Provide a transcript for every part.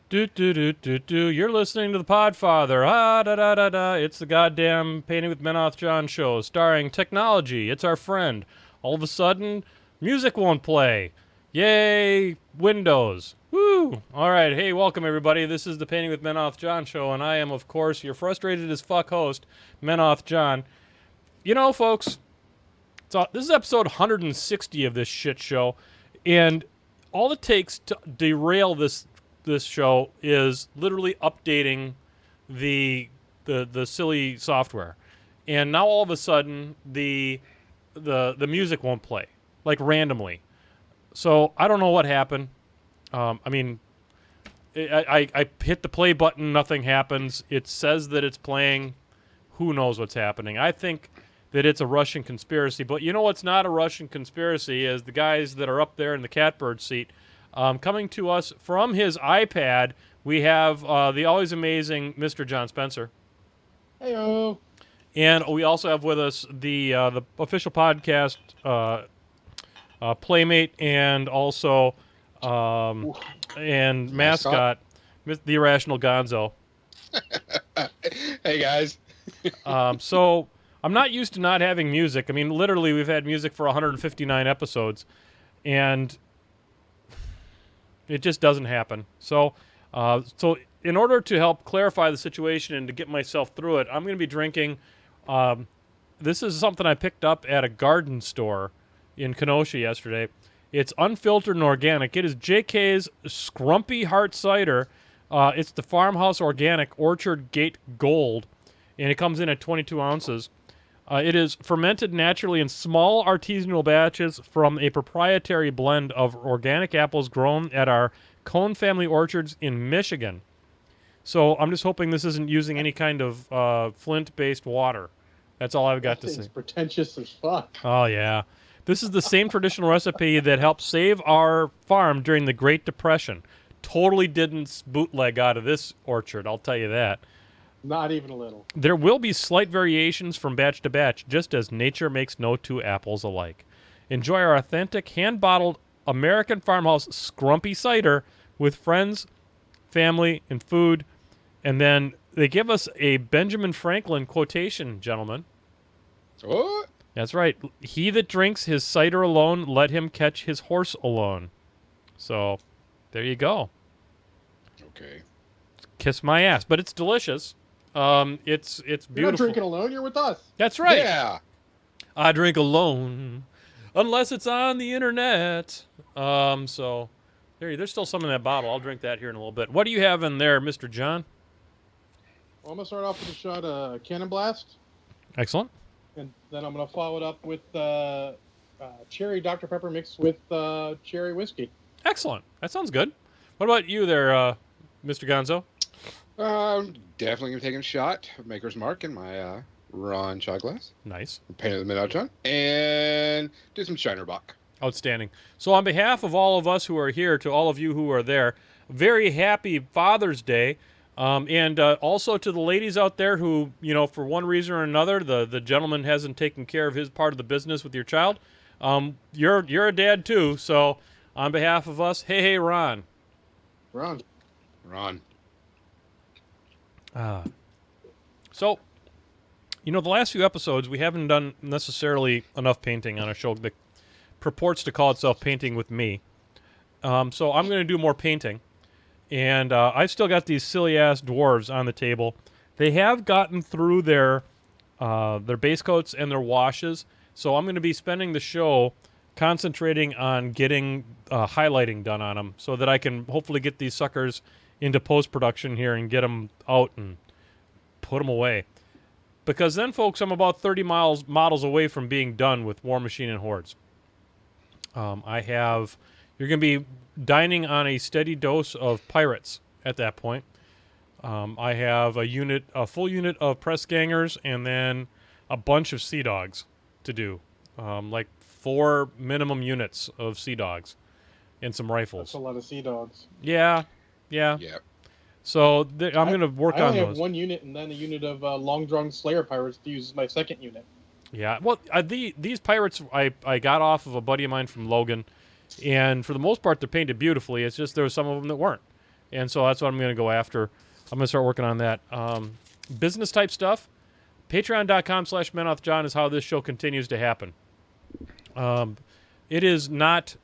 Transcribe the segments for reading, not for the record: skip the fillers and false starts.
Do do do do do. You're listening to the Podfather. Ah da da da da. It's the goddamn Painting with Menoth John show, starring technology. It's our friend. All of a sudden, music won't play. Yay, Windows. Woo! All right, hey, welcome everybody. This is the Painting with Menoth John show, and I am, of course, your frustrated as fuck host, Menoth John. You know, folks, this is episode 160 of this shit show, and all it takes to derail this show is literally updating the silly software, and now all of a sudden the music won't play, like, randomly. So I don't know what happened. I mean, I hit the play button, nothing happens. It says that it's playing. Who knows what's happening? I think that it's a Russian conspiracy, but you know what's not a Russian conspiracy is the guys that are up there in the catbird seat. Coming to us from his iPad, we have the always amazing Mr. John Spencer. Heyo. And we also have with us the official podcast playmate and also and mascot, the irrational Gonzo. Hey, guys. So I'm not used to not having music. I mean, literally, we've had music for 159 episodes, and it just doesn't happen. So in order to help clarify the situation and to get myself through it, I'm going to be drinking. This is something I picked up at a garden store in Kenosha yesterday. It's unfiltered and organic. It is JK's Scrumpy Heart Cider. It's the Farmhouse Organic Orchard Gate Gold, and it comes in at 22 ounces. It is fermented naturally in small artisanal batches from a proprietary blend of organic apples grown at our Cone family orchards in Michigan. So I'm just hoping this isn't using any kind of Flint-based water. That's all I've got to say. It's pretentious as fuck. Oh, yeah. This is the same traditional recipe that helped save our farm during the Great Depression. Totally didn't bootleg out of this orchard, I'll tell you that. Not even a little. There will be slight variations from batch to batch, just as nature makes no two apples alike. Enjoy our authentic, hand-bottled American farmhouse Scrumpy cider with friends, family, and food. And then they give us a Benjamin Franklin quotation, gentlemen. What? That's right. He that drinks his cider alone, let him catch his horse alone. So, there you go. Okay. Kiss my ass. But it's delicious. It's beautiful. You're not drinking alone. You're with us. That's right. Yeah. I drink alone, unless it's on the internet. So there's still some in that bottle. I'll drink that here in a little bit. What do you have in there, Mr. John? Well, I'm gonna start off with a shot of Cannon Blast, Excellent. and then I'm gonna follow it up with cherry Dr Pepper mixed with cherry whiskey. Excellent. That sounds good. What about you there, Mr. Gonzo? Definitely gonna take a shot of Maker's Mark in my Ron shot glass. Nice. Paint of the Midnight John. And do some Shiner Bock. Outstanding. So on behalf of all of us who are here, to all of you who are there, very happy Father's Day. And also to the ladies out there who, you know, for one reason or another, the gentleman hasn't taken care of his part of the business with your child. You're a dad too. So on behalf of us, hey, Ron. Ron. So, you know, the last few episodes, we haven't done necessarily enough painting on a show that purports to call itself Painting with Me. So I'm going to do more painting. And I've still got these silly-ass dwarves on the table. They have gotten through their base coats and their washes. So I'm going to be spending the show concentrating on getting highlighting done on them so that I can hopefully get these suckers into post-production here and get them out and put them away. Because then, folks, I'm about 30 models away from being done with War Machine and Hordes. You're going to be dining on a steady dose of pirates at that point. I have a full unit of press gangers and then a bunch of sea dogs to do. Like 4 minimum units of sea dogs and some rifles. That's a lot of sea dogs. Yeah. Yep. So I'm going to work I on only those. have one unit and then a unit of Long Drawn Slayer pirates to use as my second unit. Yeah, well, these pirates I got off of a buddy of mine from Logan, and for the most part they're painted beautifully. It's just there were some of them that weren't. and so that's what I'm going to go after. I'm going to start working on that. Business type stuff. Patreon.com/MenothJohn is how this show continues to happen. It is not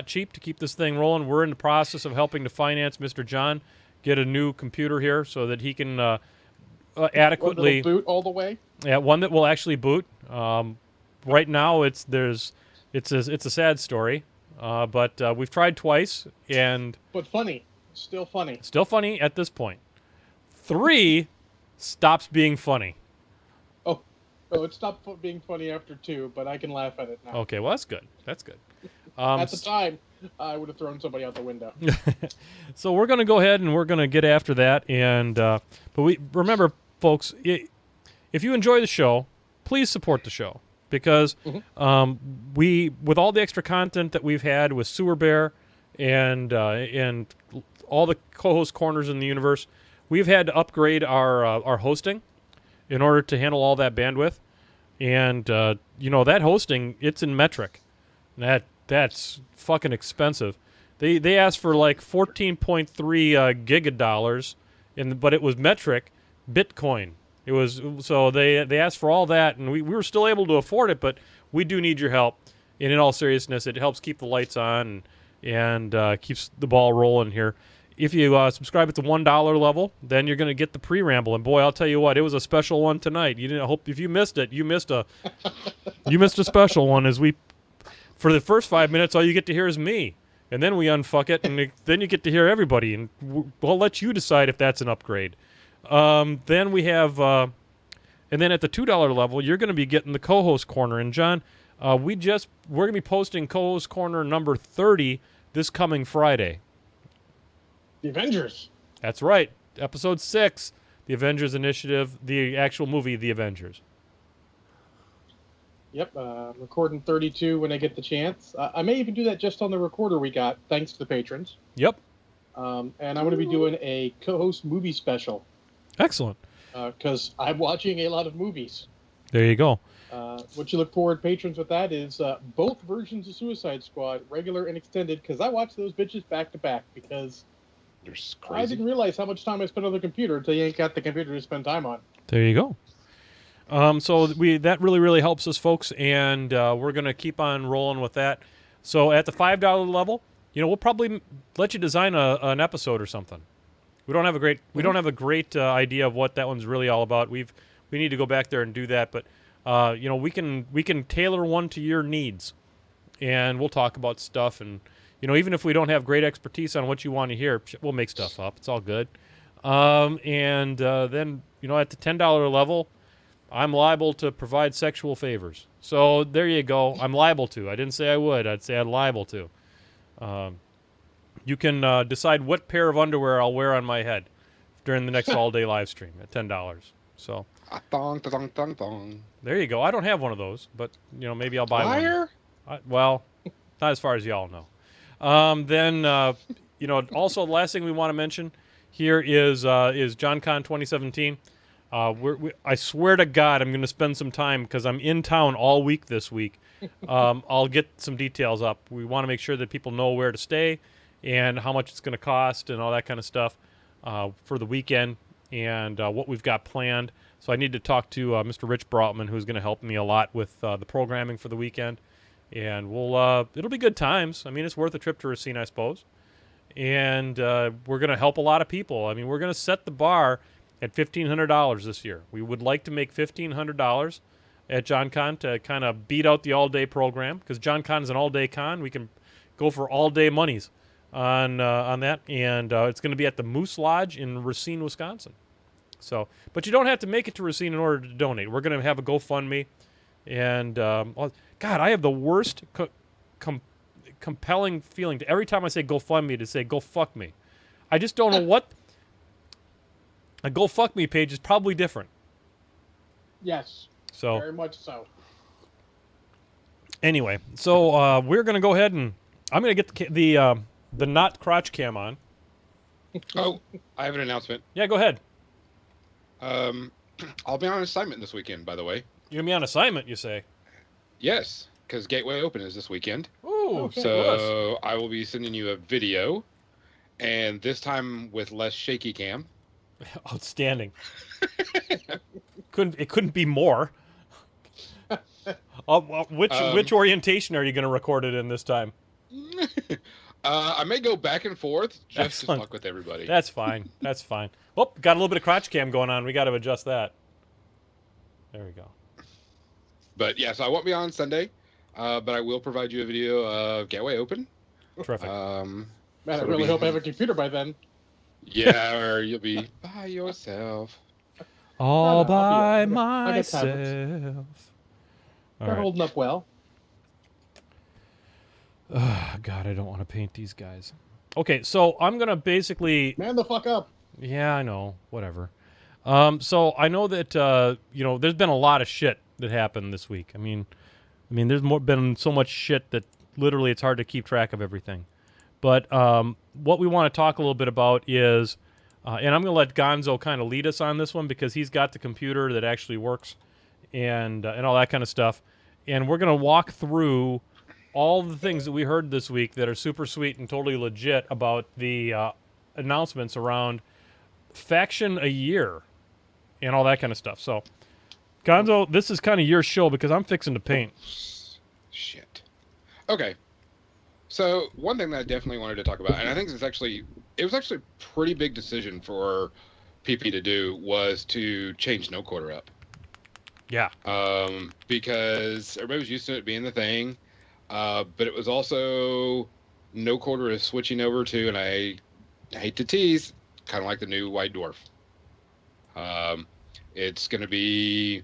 cheap to keep this thing rolling. We're in the process of helping to finance Mr. John get a new computer here so that he can adequately One that'll boot all the way. Yeah, one that will actually boot. Right now, it's a sad story, but we've tried twice and But funny. Still funny. still funny at this point. 3 stops being funny. Oh, it stopped being funny after 2, but I can laugh at it now. Okay, well that's good. That's good. At the time, I would have thrown somebody out the window. So we're going to go ahead and we're going to get after that. And but we remember, folks, if you enjoy the show, please support the show because we, with all the extra content that we've had with Sewer Bear and all the co-host corners in the universe, we've had to upgrade our hosting in order to handle all that bandwidth. And that hosting, it's in metric. That's fucking expensive. They asked for like 14.3 gigadollars, but it was metric Bitcoin. It was so they asked for all that, and we were still able to afford it, but we do need your help. And in all seriousness, it helps keep the lights on and keeps the ball rolling here. If you subscribe at the $1 level, then you're going to get the pre-ramble. And boy, I'll tell you what, it was a special one tonight. You didn't hope if you missed it, you missed a special one. As we, for the first 5 minutes, all you get to hear is me, and then we unfuck it, and then you get to hear everybody, and we'll let you decide if that's an upgrade. Then we have, and then at the $2 level, you're going to be getting the co-host corner. And John, we're going to be posting co-host corner number 30 this coming Friday. The Avengers. That's right. Episode 6, The Avengers Initiative, the actual movie, The Avengers. Yep, recording 32 when I get the chance. I may even do that just on the recorder we got, thanks to the patrons. Yep. And I'm going to be doing a co-host movie special. Excellent. Because I'm watching a lot of movies. There you go. What you look forward, patrons, with that is both versions of Suicide Squad, regular and extended, because I watch those bitches back to back, because I didn't realize how much time I spent on the computer until you ain't got the computer to spend time on. There you go. So that really, really helps us, folks, and we're going to keep on rolling with that. So at the $5 level, we'll probably let you design an episode or something. We don't have a great idea of what that one's really all about. We need to go back there and do that, but we can tailor one to your needs, and we'll talk about stuff. And even if we don't have great expertise on what you want to hear, we'll make stuff up. It's all good. And then at the $10 level, I'm liable to provide sexual favors. So there you go. I'm liable to. I didn't say I would. I'd say I'm liable to. You can decide what pair of underwear I'll wear on my head during the next all-day live stream at $10. So Thong, thong, thong, thong. there you go. I don't have one of those, but maybe I'll buy Liar? one. Well, not as far as y'all know. Then also the last thing we want to mention here is Jon Con 2017. I swear to God, I'm going to spend some time because I'm in town all week this week. I'll get some details up. We want to make sure that people know where to stay and how much it's going to cost and all that kind of stuff for the weekend and what we've got planned. So I need to talk to Mr. Rich Brautman, who's going to help me a lot with the programming for the weekend. And it'll be good times. I mean, it's worth a trip to Racine, I suppose. And we're going to help a lot of people. I mean, we're going to set the bar at $1,500 this year. We would like to make $1,500 at Jon Con to kind of beat out the all-day program, because Jon Con is an all-day con. We can go for all-day monies on that, and it's going to be at the Moose Lodge in Racine, Wisconsin. So, but you don't have to make it to Racine in order to donate. We're going to have a GoFundMe, and God, I have the worst compelling feeling to every time I say GoFundMe to say go fuck me. I just don't know what. A Go Fuck Me page is probably different. Yes. So very much so. Anyway, so we're gonna go ahead and I'm gonna get the not crotch cam on. Oh, I have an announcement. Yeah, go ahead. I'll be on assignment this weekend, by the way. You're gonna be on assignment, you say? Yes, because Gateway Open is this weekend. Ooh, Okay. So I will be sending you a video, and this time with less shaky cam. Outstanding. It couldn't be more. Which orientation are you going to record it in this time? I may go back and forth just Excellent. to fuck with everybody. That's fine. That's fine. Oh, got a little bit of crotch cam going on. We got to adjust that. There we go. But yeah, so I won't be on Sunday, but I will provide you a video of Gateway Open. Terrific. Man, I really hope I have a computer by then. Yeah, or you'll be by yourself. All by I got myself. They're holding up well. God, I don't want to paint these guys. Okay, so I'm going to basically... Man the fuck up. Yeah, I know. Whatever. So I know that, there's been a lot of shit that happened this week. I mean, there's been so much shit that literally it's hard to keep track of everything. But what we want to talk a little bit about is, and I'm going to let Gonzo kind of lead us on this one because he's got the computer that actually works and all that kind of stuff. And we're going to walk through all the things that we heard this week that are super sweet and totally legit about the announcements around Faction a Year and all that kind of stuff. So, Gonzo, this is kind of your show because I'm fixing to paint. Shit. Okay. So, one thing that I definitely wanted to talk about, and I think it was actually a pretty big decision for PP to do, was to change no quarter up. Yeah. Because everybody was used to it being the thing, but it was also no quarter is switching over to, and I hate to tease, kind of like the new White Dwarf. It's going to be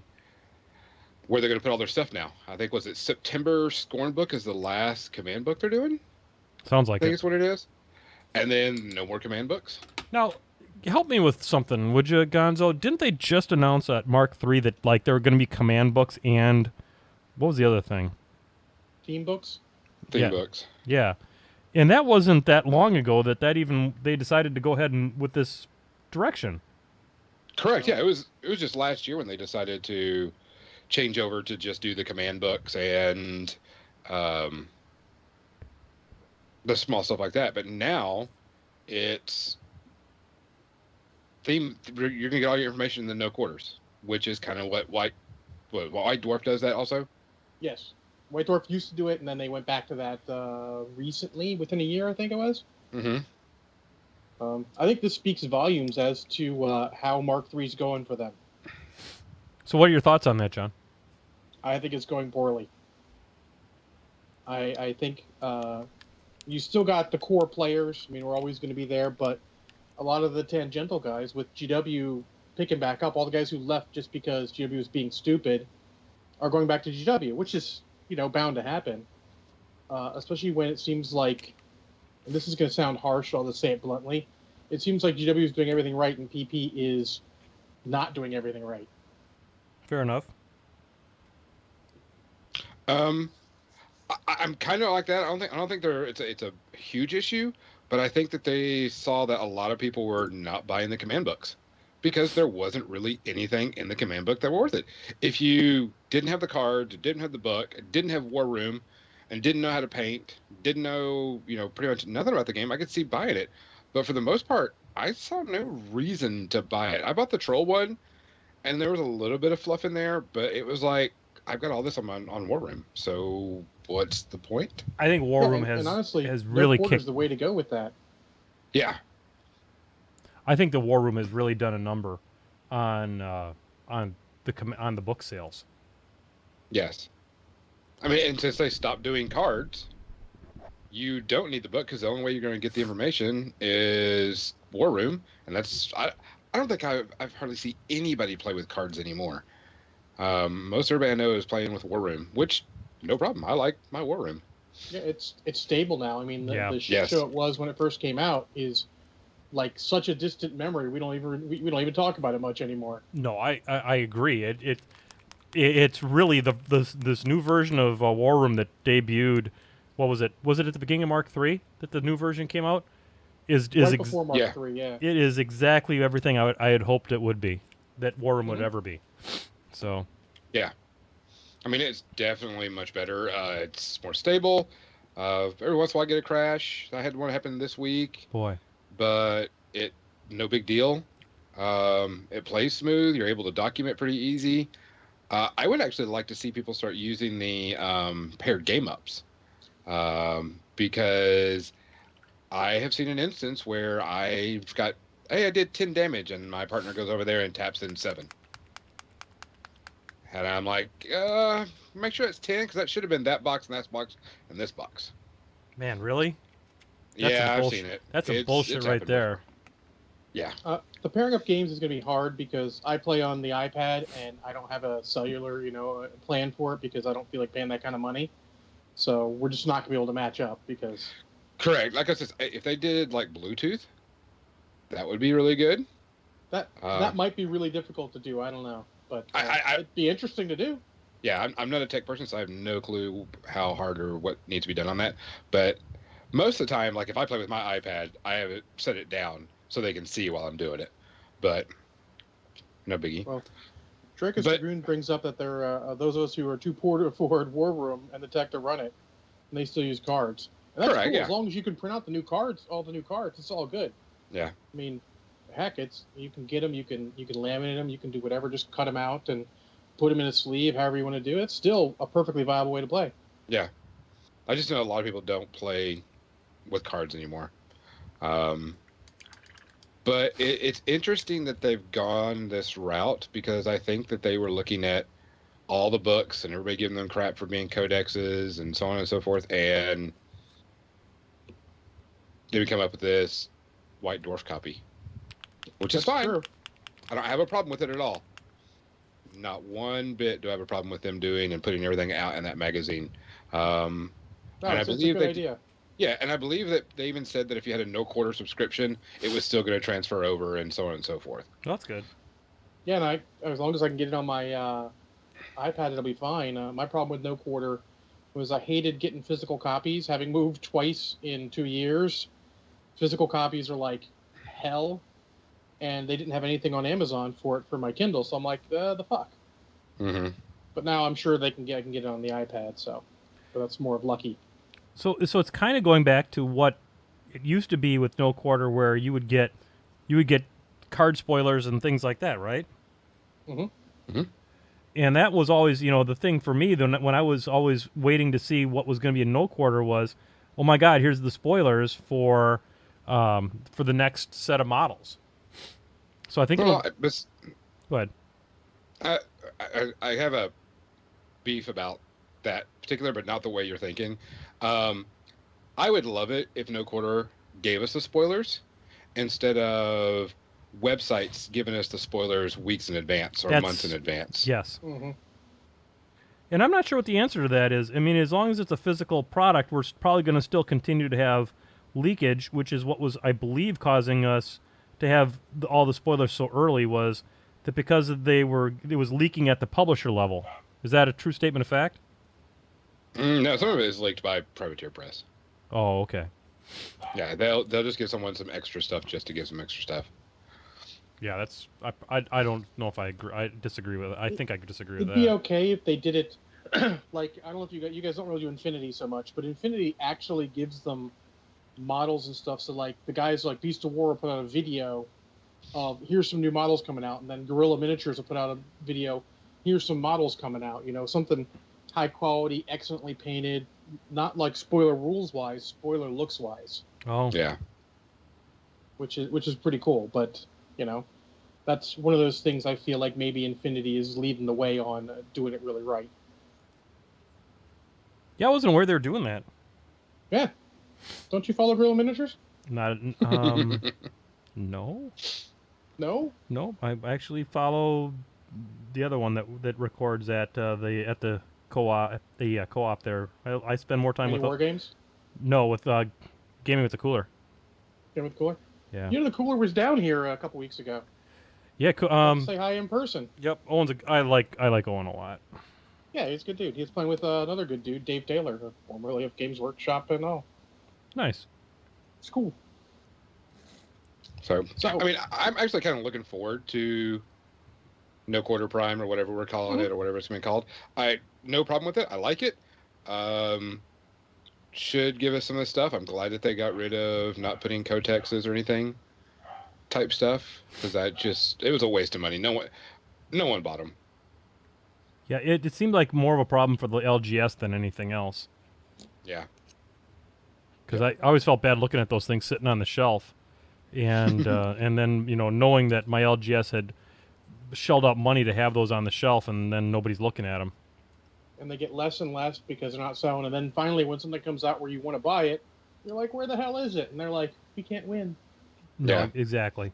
where they're going to put all their stuff now. I think, was it September Scorn Book is the last command book they're doing? Sounds like I think it. it's what it is. And then no more command books. Now, help me with something, would you, Gonzo? Didn't they just announce at Mark III that like there were going to be command books and what was the other thing? Theme books? Theme books. Yeah. And that wasn't that long ago that they decided to go ahead and with this direction. Correct. Yeah, it was just last year when they decided to change over to just do the command books and the small stuff like that. But now it's theme. You're gonna get all your information in the no quarters, which is kind of what White Dwarf does that also. Yes. White Dwarf used to do it, and then they went back to that recently, within a year, I think it was. Mm-hmm. I think this speaks volumes as to how Mark III is going for them. So what are your thoughts on that, John? I think it's going poorly. I think you still got the core players. I mean, we're always going to be there, but a lot of the tangential guys with GW picking back up, all the guys who left just because GW was being stupid, are going back to GW, which is, bound to happen. Especially when it seems like, and this is going to sound harsh, I'll just say it bluntly, it seems like GW is doing everything right and PP is not doing everything right. Fair enough. I'm kind of like that. I don't think it's a huge issue, but I think that they saw that a lot of people were not buying the command books because there wasn't really anything in the command book that were worth it. If you didn't have the card, didn't have the book, didn't have War Room, and didn't know how to paint, didn't know, pretty much nothing about the game, I could see buying it. But for the most part, I saw no reason to buy it. I bought the Troll one, and there was a little bit of fluff in there, but it was like, I've got all this on War Room, so what's the point? I think War Room and honestly, has really kicked the way to go with that. Yeah. I think the War Room has really done a number on the book sales. Yes. I mean, and since they stopped doing cards, you don't need the book because the only way you're going to get the information is War Room, and that's I don't think I've hardly seen anybody play with cards anymore. Most everybody I know is playing with War Room, which no problem. I like my War Room. Yeah, it's stable now. I mean, the shit Yes. show it was when it first came out is like such a distant memory. We don't even talk about it much anymore. No, I agree. It's really this new version of War Room that debuted. What was it? Was it at the beginning of Mark III that the new version came out? Is right before Mark III, yeah. It is exactly everything I had hoped it would be. That War Room would ever be. So. Yeah. I mean, it's definitely much better. It's more stable. Every once in a while I get a crash. I had one happen this week. Boy. but no big deal. It plays smooth. You're able to document pretty easy. I would actually like to see people start using the paired game ups, because I have seen an instance where hey, I did 10 damage, and my partner goes over there and taps in 7. And I'm like, make sure it's 10, because that should have been that box and that box and this box. Man, really? Yeah, I've seen it. That's some bullshit right there. Before. Yeah. The pairing up games is going to be hard because I play on the iPad and I don't have a cellular, plan for it because I don't feel like paying that kind of money. So we're just not going to be able to match up because. Correct. Like I said, if they did like Bluetooth, that would be really good. That might be really difficult to do. I don't know, but it'd be interesting to do. Yeah, I'm not a tech person, so I have no clue how hard or what needs to be done on that. But most of the time, like if I play with my iPad, I have it set it down so they can see while I'm doing it. But no biggie. Well, Draco's Dragoon brings up that there are those of us who are too poor to afford War Room and the tech to run it, and they still use cards. And that's cool. Yeah. As long as you can print out all the new cards, it's all good. Yeah. I mean, heck, you can get them, you can laminate them, you can do whatever, just cut them out and put them in a sleeve, however you want to do it. It's still a perfectly viable way to play. Yeah. I just know a lot of people don't play with cards anymore. But it's interesting that they've gone this route, because I think that they were looking at all the books and everybody giving them crap for being codexes and so on and so forth, and they would come up with this White Dwarf copy, which is fine. True. I don't have a problem with it at all. Not one bit do I have a problem with them doing and putting everything out in that magazine. And I believe it's a good idea. Yeah, and I believe that they even said that if you had a no-quarter subscription, it was still going to transfer over and so on and so forth. Well, that's good. Yeah, and as long as I can get it on my iPad, it'll be fine. My problem with no quarter was I hated getting physical copies. Having moved twice in 2 years, physical copies are like hell, and they didn't have anything on Amazon for my Kindle, so I'm like, the fuck. Mm-hmm. But now I'm sure I can get it on the iPad, so that's more of lucky. So it's kind of going back to what it used to be with no quarter, where you would get card spoilers and things like that, right? Mm-hmm. Mm-hmm. And that was always, the thing for me. When I was always waiting to see what was going to be in no quarter was, oh my God, here's the spoilers for the next set of models. So I think. Well, go ahead. I have a beef about that particular, but not the way you're thinking. I would love it if no quarter gave us the spoilers instead of websites giving us the spoilers weeks in advance or months in advance. Yes. Mm-hmm. And I'm not sure what the answer to that is. I mean, as long as it's a physical product, we're probably going to still continue to have leakage, which is what was, I believe, causing us to have all the spoilers so early, was that because it was leaking at the publisher level. Is that a true statement of fact? No, some of it is leaked by privateer press. Oh, okay. Yeah, they'll just give someone some extra stuff just to give some extra stuff. Yeah, that's I don't know if I agree. I disagree with it. I think I could disagree with that. It'd be okay if they did it like, I don't know if you guys don't really do Infinity so much, but Infinity actually gives them models and stuff. So like the guys like Beast of War will put out a video of here's some new models coming out, and then Guerrilla Miniatures will put out a video, here's some models coming out, something high quality, excellently painted, not like spoiler rules wise, spoiler looks wise. Oh yeah, which is pretty cool. But that's one of those things I feel like maybe Infinity is leading the way on doing it really right. Yeah, I wasn't aware they were doing that. Yeah, don't you follow Guerrilla Miniatures? Not no. No. I actually follow the other one that records at the co-op there. I spend more time with War Games. No, with Gaming with the Cooler. Gaming with the Cooler. Yeah. The Cooler was down here a couple weeks ago. Yeah. Say hi in person. Yep. I like Owen a lot. Yeah, he's a good dude. He's playing with another good dude, Dave Taylor, formerly of Games Workshop and all. Nice. It's cool. So I mean, I'm actually kind of looking forward to No Quarter Prime or whatever we're calling it, or whatever it's been called. No problem with it. I like it. should give us some of the stuff. I'm glad that they got rid of not putting cotexes or anything type stuff, because it was a waste of money. No one bought them. Yeah, it seemed like more of a problem for the LGS than anything else. Yeah. Because I always felt bad looking at those things sitting on the shelf, and and then knowing that my LGS had shelled out money to have those on the shelf, and then nobody's looking at them. And they get less and less because they're not selling. And then finally, when something comes out where you want to buy it, you're like, "Where the hell is it?" And they're like, "We can't win." No, Yeah. exactly.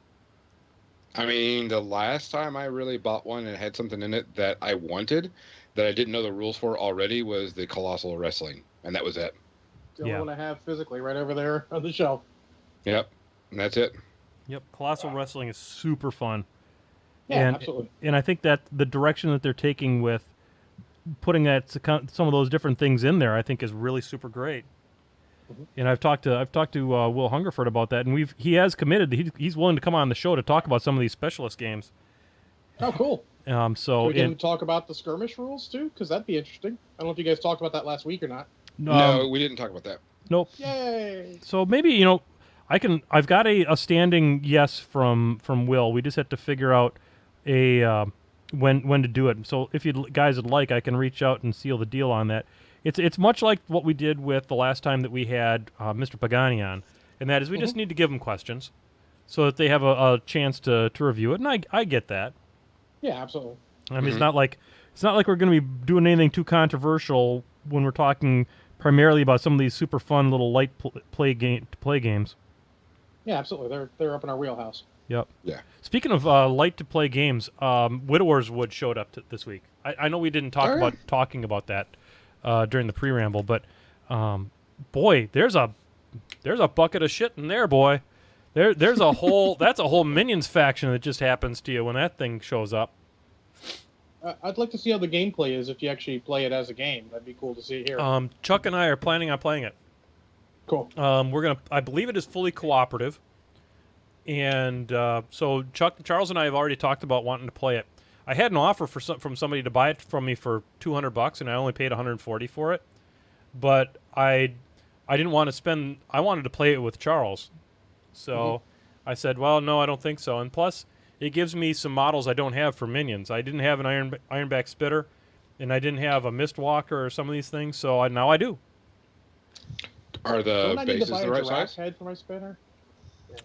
I mean, the last time I really bought one and it had something in it that I wanted, that I didn't know the rules for already, was the Colossal Wrestling, and that was it. The only one I have physically right over there on the shelf. Yep, and that's it. Yep, Colossal Wrestling is super fun. Yeah, absolutely. And I think that the direction that they're taking with putting some of those different things in there, I think, is really super great. Mm-hmm. And I've talked to Will Hungerford about that, and he has committed. He's willing to come on the show to talk about some of these specialist games. Oh, cool. So we can talk about the skirmish rules too, because that'd be interesting. I don't know if you guys talked about that last week or not. No, we didn't talk about that. Nope. Yay! So maybe I've got a standing yes from Will. We just have to figure out when to do it. So if you guys would like, I can reach out and seal the deal on that. It's much like what we did with the last time that we had Mr. Pagani on, and that is we just need to give them questions so that they have a chance to review it, and I get that. Yeah, absolutely. I mean, it's not like we're going to be doing anything too controversial when we're talking primarily about some of these super fun little light play games. Yeah, absolutely. They're up in our wheelhouse. Yep. Yeah. Speaking of light to play games, Widower's Wood showed up this week. I know we didn't talking about that during the pre-ramble, but boy, there's a bucket of shit in there, boy. There's a whole that's a whole Minions faction that just happens to you when that thing shows up. I'd like to see how the gameplay is if you actually play it as a game. That'd be cool to see here. Chuck and I are planning on playing it. Cool. I believe it is fully cooperative, and so Charles and I have already talked about wanting to play it. I had an offer from somebody to buy it from me for $200, and I only paid $140 for it. But I didn't want to spend. I wanted to play it with Charles, so I said, "Well, no, I don't think so." And plus, it gives me some models I don't have for Minions. I didn't have an Ironback Spitter, and I didn't have a Mistwalker or some of these things. So now I do. Are the bases the right size? Head for my spinner?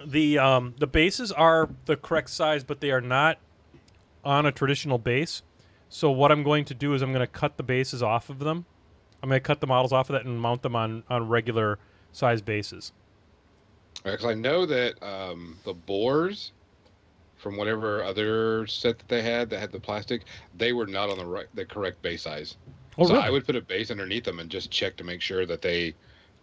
Yeah. The bases are the correct size, but they are not on a traditional base. So what I'm going to do is I'm going to cut the bases off of them. I'm going to cut the models off of that and mount them on regular size bases. Because I know that the boars, from whatever other set that they had that had the plastic, they were not on the correct base size. Oh, so really? I would put a base underneath them and just check to make sure that they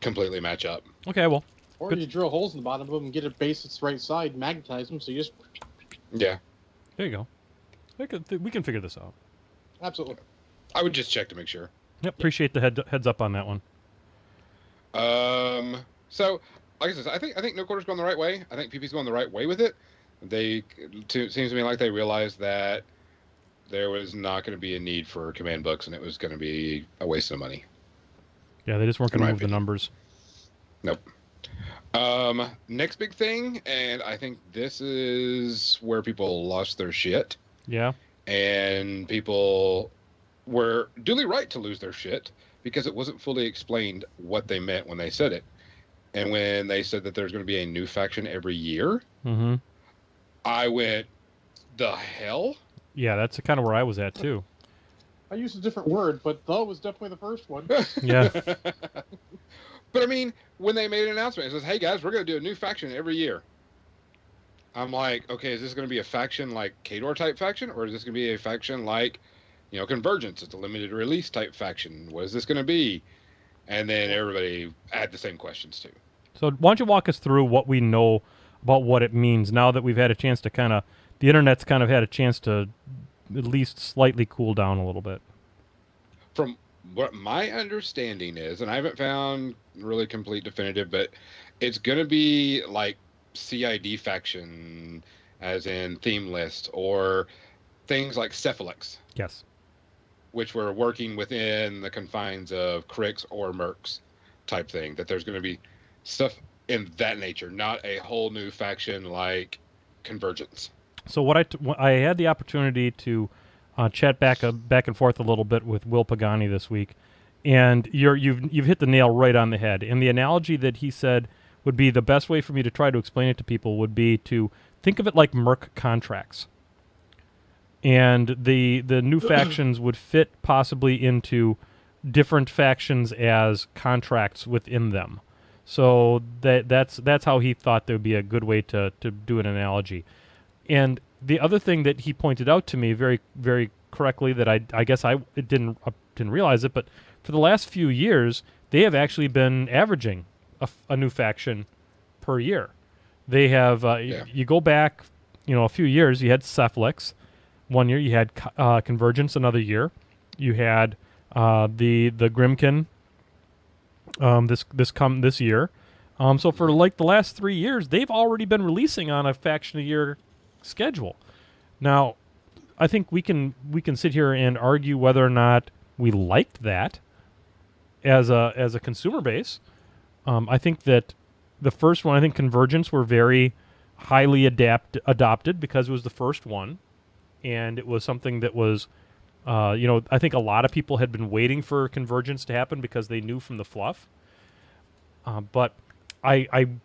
completely match up. Okay, well. Or you drill holes in the bottom of them and get a base that's the right side, magnetize them, so you just... Yeah. There you go. We can figure this out. Absolutely. I would just check to make sure. Yep, appreciate the heads up on that one. So, like I said, I think No Quarter's going the right way. I think PP's going the right way with it. Seems to me like they realized that there was not going to be a need for command books, and it was going to be a waste of money. Yeah, they just weren't going to move the numbers. Nope. Next big thing, and I think this is where people lost their shit. Yeah. And people were duly right to lose their shit because it wasn't fully explained what they meant when they said it. And when they said that there's going to be a new faction every year, I went, the hell? Yeah, that's kind of where I was at, too. I used a different word, but "the" was definitely the first one. Yeah. But I mean, when they made an announcement, it says, "Hey guys, we're going to do a new faction every year." I'm like, okay, is this going to be a faction like Khador type faction, or is this going to be a faction like, Convergence? It's a limited release type faction. What is this going to be? And then everybody had the same questions too. So why don't you walk us through what we know about what it means now that we've had a chance to the internet's kind of had a chance to at least slightly cool down a little bit. From what my understanding is, and I haven't found really complete definitive, but it's going to be like CID faction, as in theme list, or things like Cephalix. Yes. Which were working within the confines of Crix or Mercs. type thing. That there's going to be stuff in that nature, not a whole new faction like Convergence. So what I had the opportunity to chat back and forth a little bit with Will Pagani this week, and you've hit the nail right on the head. And the analogy that he said would be the best way for me to try to explain it to people would be to think of it like Merc contracts. And the new factions would fit possibly into different factions as contracts within them. So that's how he thought there would be a good way to do an analogy. And the other thing that he pointed out to me very, very correctly that I guess I didn't realize it, but for the last few years, they have actually been averaging a new faction per year. They have, you go back, a few years, you had Cephalix. One year you had Convergence. Another year you had the Grimkin. This year. So for like the last 3 years, they've already been releasing on a faction a year schedule. Now, I think we can sit here and argue whether or not we liked that as a consumer base. I think that the first one, I think Convergence were very highly adopted because it was the first one, and it was something that was, I think a lot of people had been waiting for Convergence to happen because they knew from the fluff. But I'm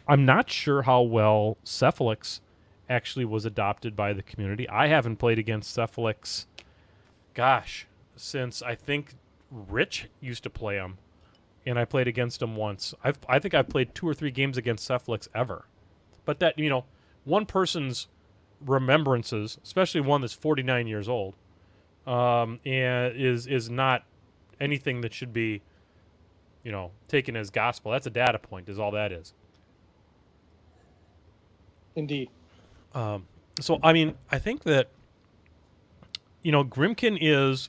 not sure how well Cephalix actually was adopted by the community. I haven't played against Cephalix, since I think Rich used to play him, and I played against him once. I think I've played 2 or 3 games against Cephalix ever. But that, one person's remembrances, especially one that's 49 years old, and is not anything that should be, taken as gospel. That's a data point, is all that is. Indeed. So, I think that, Grimkin's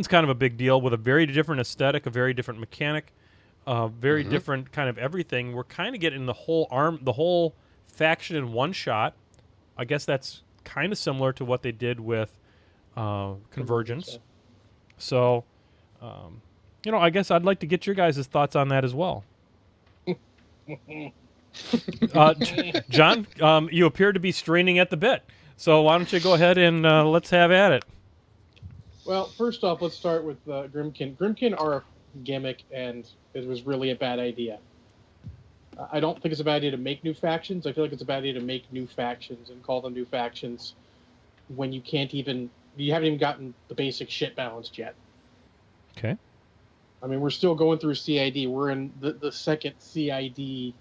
kind of a big deal with a very different aesthetic, a very different mechanic, very different kind of everything. We're kind of getting the whole faction in one shot. I guess that's kind of similar to what they did with Convergence. So, I guess I'd like to get your guys' thoughts on that as well. John, you appear to be straining at the bit. So why don't you go ahead and let's have at it. Well, first off, let's start with Grimkin. Grimkin are a gimmick, and it was really a bad idea. I don't think it's a bad idea to make new factions. I feel like it's a bad idea to make new factions and call them new factions when you haven't even gotten the basic shit balanced yet. Okay. We're still going through CID. We're in the second CID,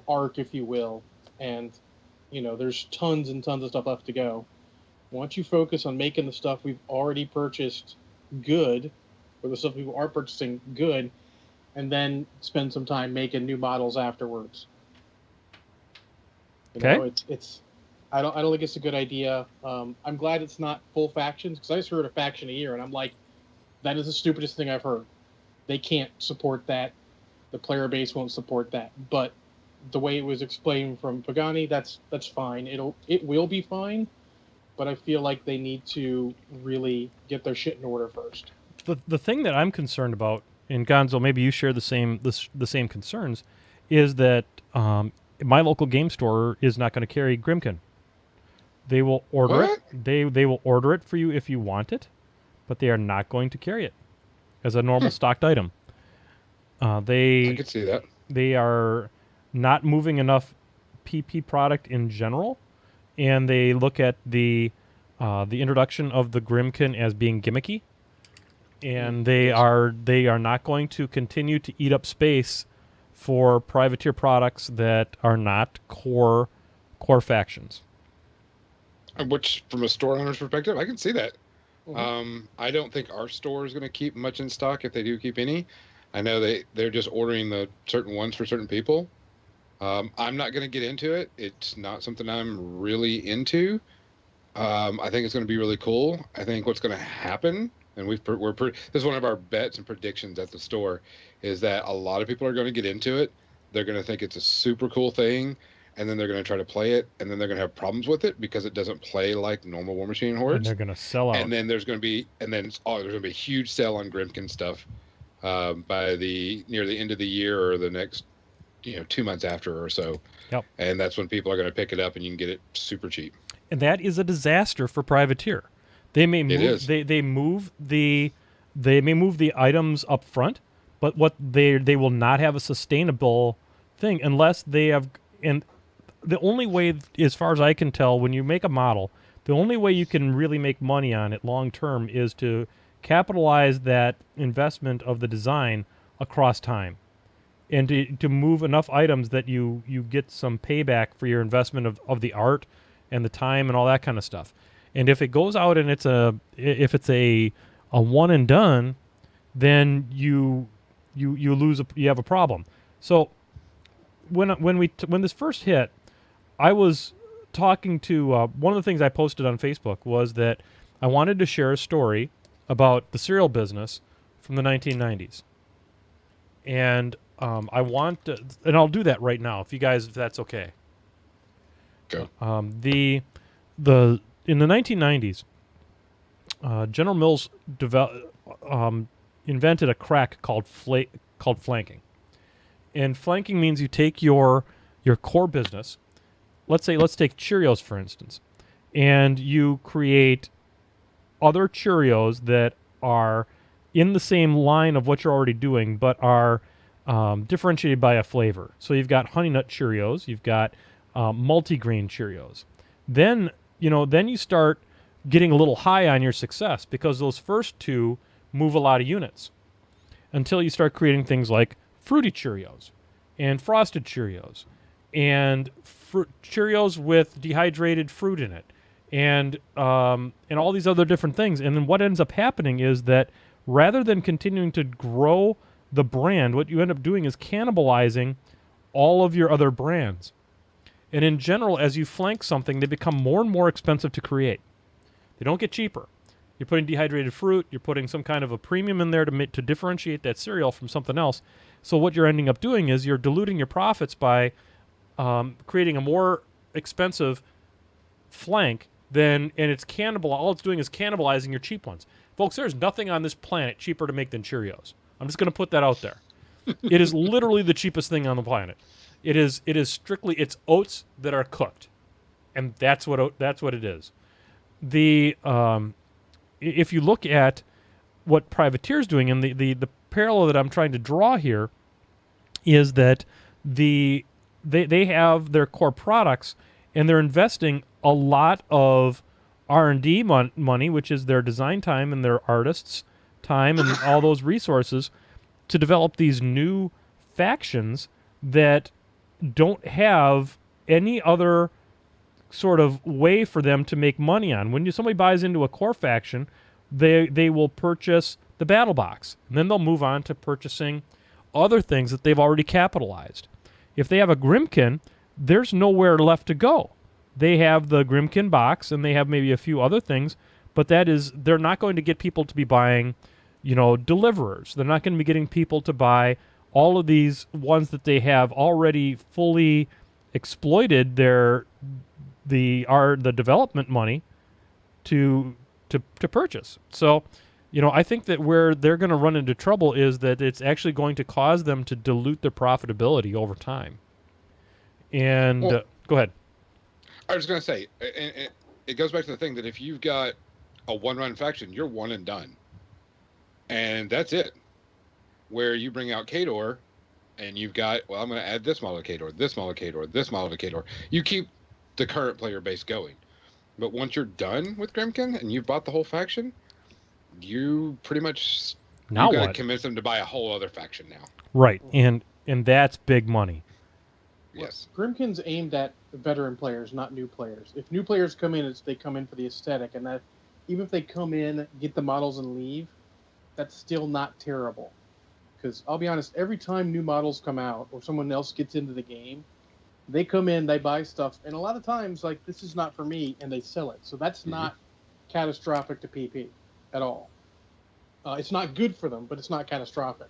arc, if you will. And, there's tons and tons of stuff left to go. Why don't you focus on making the stuff we've already purchased good, or the stuff we are purchasing good, and then spend some time making new models afterwards. Okay. I don't think it's a good idea. I'm glad it's not full factions, because I just heard a faction a year, and I'm like, that is the stupidest thing I've heard. They can't support that. The player base won't support that. But the way it was explained from Pagani, that's fine. It will be fine, but I feel like they need to really get their shit in order first. The thing that I'm concerned about, and Gonzo, maybe you share the same concerns, is that my local game store is not going to carry Grimkin. They will order it. They will order it for you if you want it, but they are not going to carry it as a normal stocked item. I could see that. They are not moving enough PP product in general, and they look at the introduction of the Grimkin as being gimmicky, and they are not going to continue to eat up space for privateer products that are not core factions. Which, from a store owner's perspective, I can see that. Mm-hmm. I don't think our store is going to keep much in stock, if they do keep any. I know they're just ordering the certain ones for certain people. I'm not going to get into it. It's not something I'm really into. I think it's going to be really cool. I think what's going to happen, and this is one of our bets and predictions at the store, is that a lot of people are going to get into it. They're going to think it's a super cool thing, and then they're going to try to play it, and then they're going to have problems with it because it doesn't play like normal War Machine Hordes. And they're going to sell out. And then there's going to be a huge sale on Grimkin stuff. by near the end of the year or the next 2 months after or so. Yep. And that's when people are going to pick it up and you can get it super cheap. And that is a disaster for privateer. They may move. It is. They may move the items up front, but what they will not have a sustainable thing unless they have. And the only way, as far as I can tell, when you make a model, the only way you can really make money on it long term is to capitalize that investment of the design across time, and to move enough items that you get some payback for your investment of the art and the time and all that kind of stuff. And if it goes out and it's a one and done, then you have a problem. So when this first hit, I was talking to one of the things I posted on Facebook was that I wanted to share a story about the cereal business from the 1990s, and I want to, and I'll do that right now if that's okay. Go. In the 1990s, General Mills invented a crack called flanking, and flanking means you take your core business. Let's take Cheerios for instance, and you create other Cheerios that are in the same line of what you're already doing, but are differentiated by a flavor. So you've got Honey Nut Cheerios, you've got multigrain Cheerios. Then you start getting a little high on your success because those first two move a lot of units until you start creating things like Fruity Cheerios and Frosted Cheerios and Cheerios with dehydrated fruit in it and all these other different things. And then what ends up happening is that rather than continuing to grow the brand, what you end up doing is cannibalizing all of your other brands. And in general, as you flank something, they become more and more expensive to create. They don't get cheaper. You're putting dehydrated fruit, you're putting some kind of a premium in there to differentiate that cereal from something else. So what you're ending up doing is you're diluting your profits by creating a more expensive flank and it's all it's doing is cannibalizing your cheap ones. Folks, there's nothing on this planet cheaper to make than Cheerios. I'm just going to put that out there. It is literally the cheapest thing on the planet. It is strictly, it's oats that are cooked, and that's what it is. If you look at what Privateer's doing, and the parallel that I'm trying to draw here is that they have their core products, and they're investing a lot of R&D money, which is their design time and their artists' time and all those resources to develop these new factions that don't have any other sort of way for them to make money on. When somebody buys into a core faction, they will purchase the battle box, and then they'll move on to purchasing other things that they've already capitalized. If they have a Grimkin, there's nowhere left to go. They have the Grimkin box, and they have maybe a few other things, but they're not going to get people to be buying, Deliverers. They're not going to be getting people to buy all of these ones that they have already fully exploited the development money to purchase. So, I think that where they're going to run into trouble is that it's actually going to cause them to dilute their profitability over time. And go ahead. I was going to say, it goes back to the thing that if you've got a one-run faction, you're one and done. And that's it. Where you bring out Khador, and you've got, I'm going to add this model of Khador, this model of Khador, this model of Khador. You keep the current player base going. But once you're done with Grimkin and you've bought the whole faction, you pretty much got to convince them to buy a whole other faction now. Right, and that's big money. Yes. Grimkin's aimed at veteran players, not new players. If new players come in, they come in for the aesthetic, and that even if they come in, get the models, and leave, that's still not terrible. Because I'll be honest, every time new models come out or someone else gets into the game, they come in, they buy stuff, and a lot of times, like, this is not for me, and they sell it. So that's not catastrophic to PP at all. It's not good for them, but it's not catastrophic.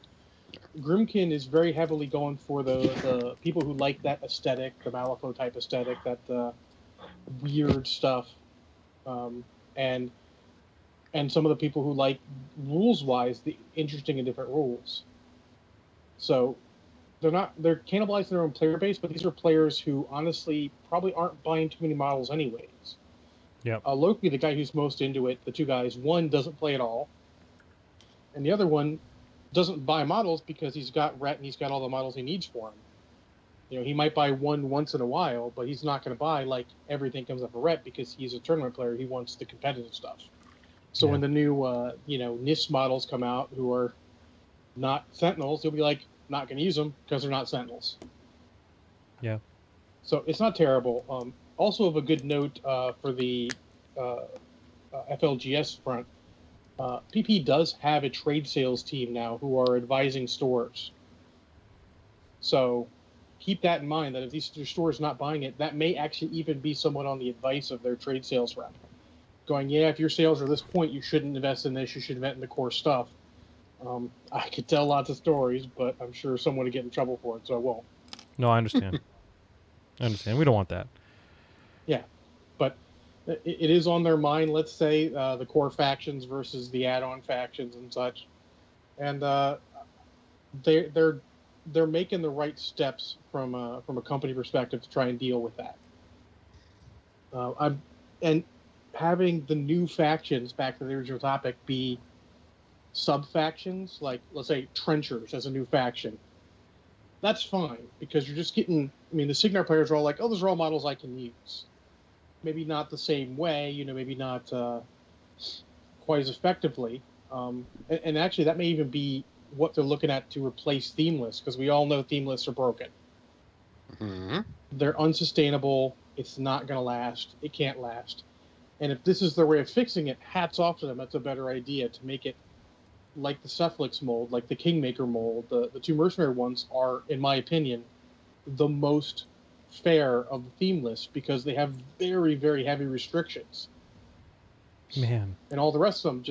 Grimkin is very heavily going for the people who like that aesthetic, the Malifaux type aesthetic, that weird stuff. And and some of the people who like rules-wise the interesting and different rules. So they're cannibalizing their own player base, but these are players who honestly probably aren't buying too many models anyways. Yep. Loki, the guy who's most into it, the two guys, one doesn't play at all, and the other one doesn't buy models because he's got Rhett and he's got all the models he needs for him. He might buy one once in a while, but he's not going to buy like everything comes up for Rhett because he's a tournament player. He wants the competitive stuff. So when the new NIS models come out who are not Sentinels, he'll be like, not going to use them because they're not Sentinels. Yeah. So it's not terrible. Also of a good note for the FLGS front, PP does have a trade sales team now who are advising stores. So keep that in mind, that if these stores not buying it, that may actually even be someone on the advice of their trade sales rep. Going, yeah, if your sales are this point, you shouldn't invest in this, you should invest in the core stuff. I could tell lots of stories, but I'm sure someone would get in trouble for it, so I won't. No, I understand. I understand. We don't want that. Yeah, but it is on their mind, let's say, the core factions versus the add-on factions and such. And they're making the right steps from a company perspective to try and deal with that. And having the new factions, back to the original topic, be sub-factions, like, let's say, Trenchers as a new faction. That's fine, because you're just getting... I mean, the Signar players are all like, oh, those are all models I can use. Maybe not the same way, maybe not quite as effectively. And actually, that may even be what they're looking at to replace theme lists, because we all know theme lists are broken. Mm-hmm. They're unsustainable. It's not going to last. It can't last. And if this is their way of fixing it, hats off to them. That's a better idea, to make it like the Cephalix mold, like the Kingmaker mold. The two mercenary ones are, in my opinion, the most fair of the theme list, because they have very, very heavy restrictions. Man. And all the rest of them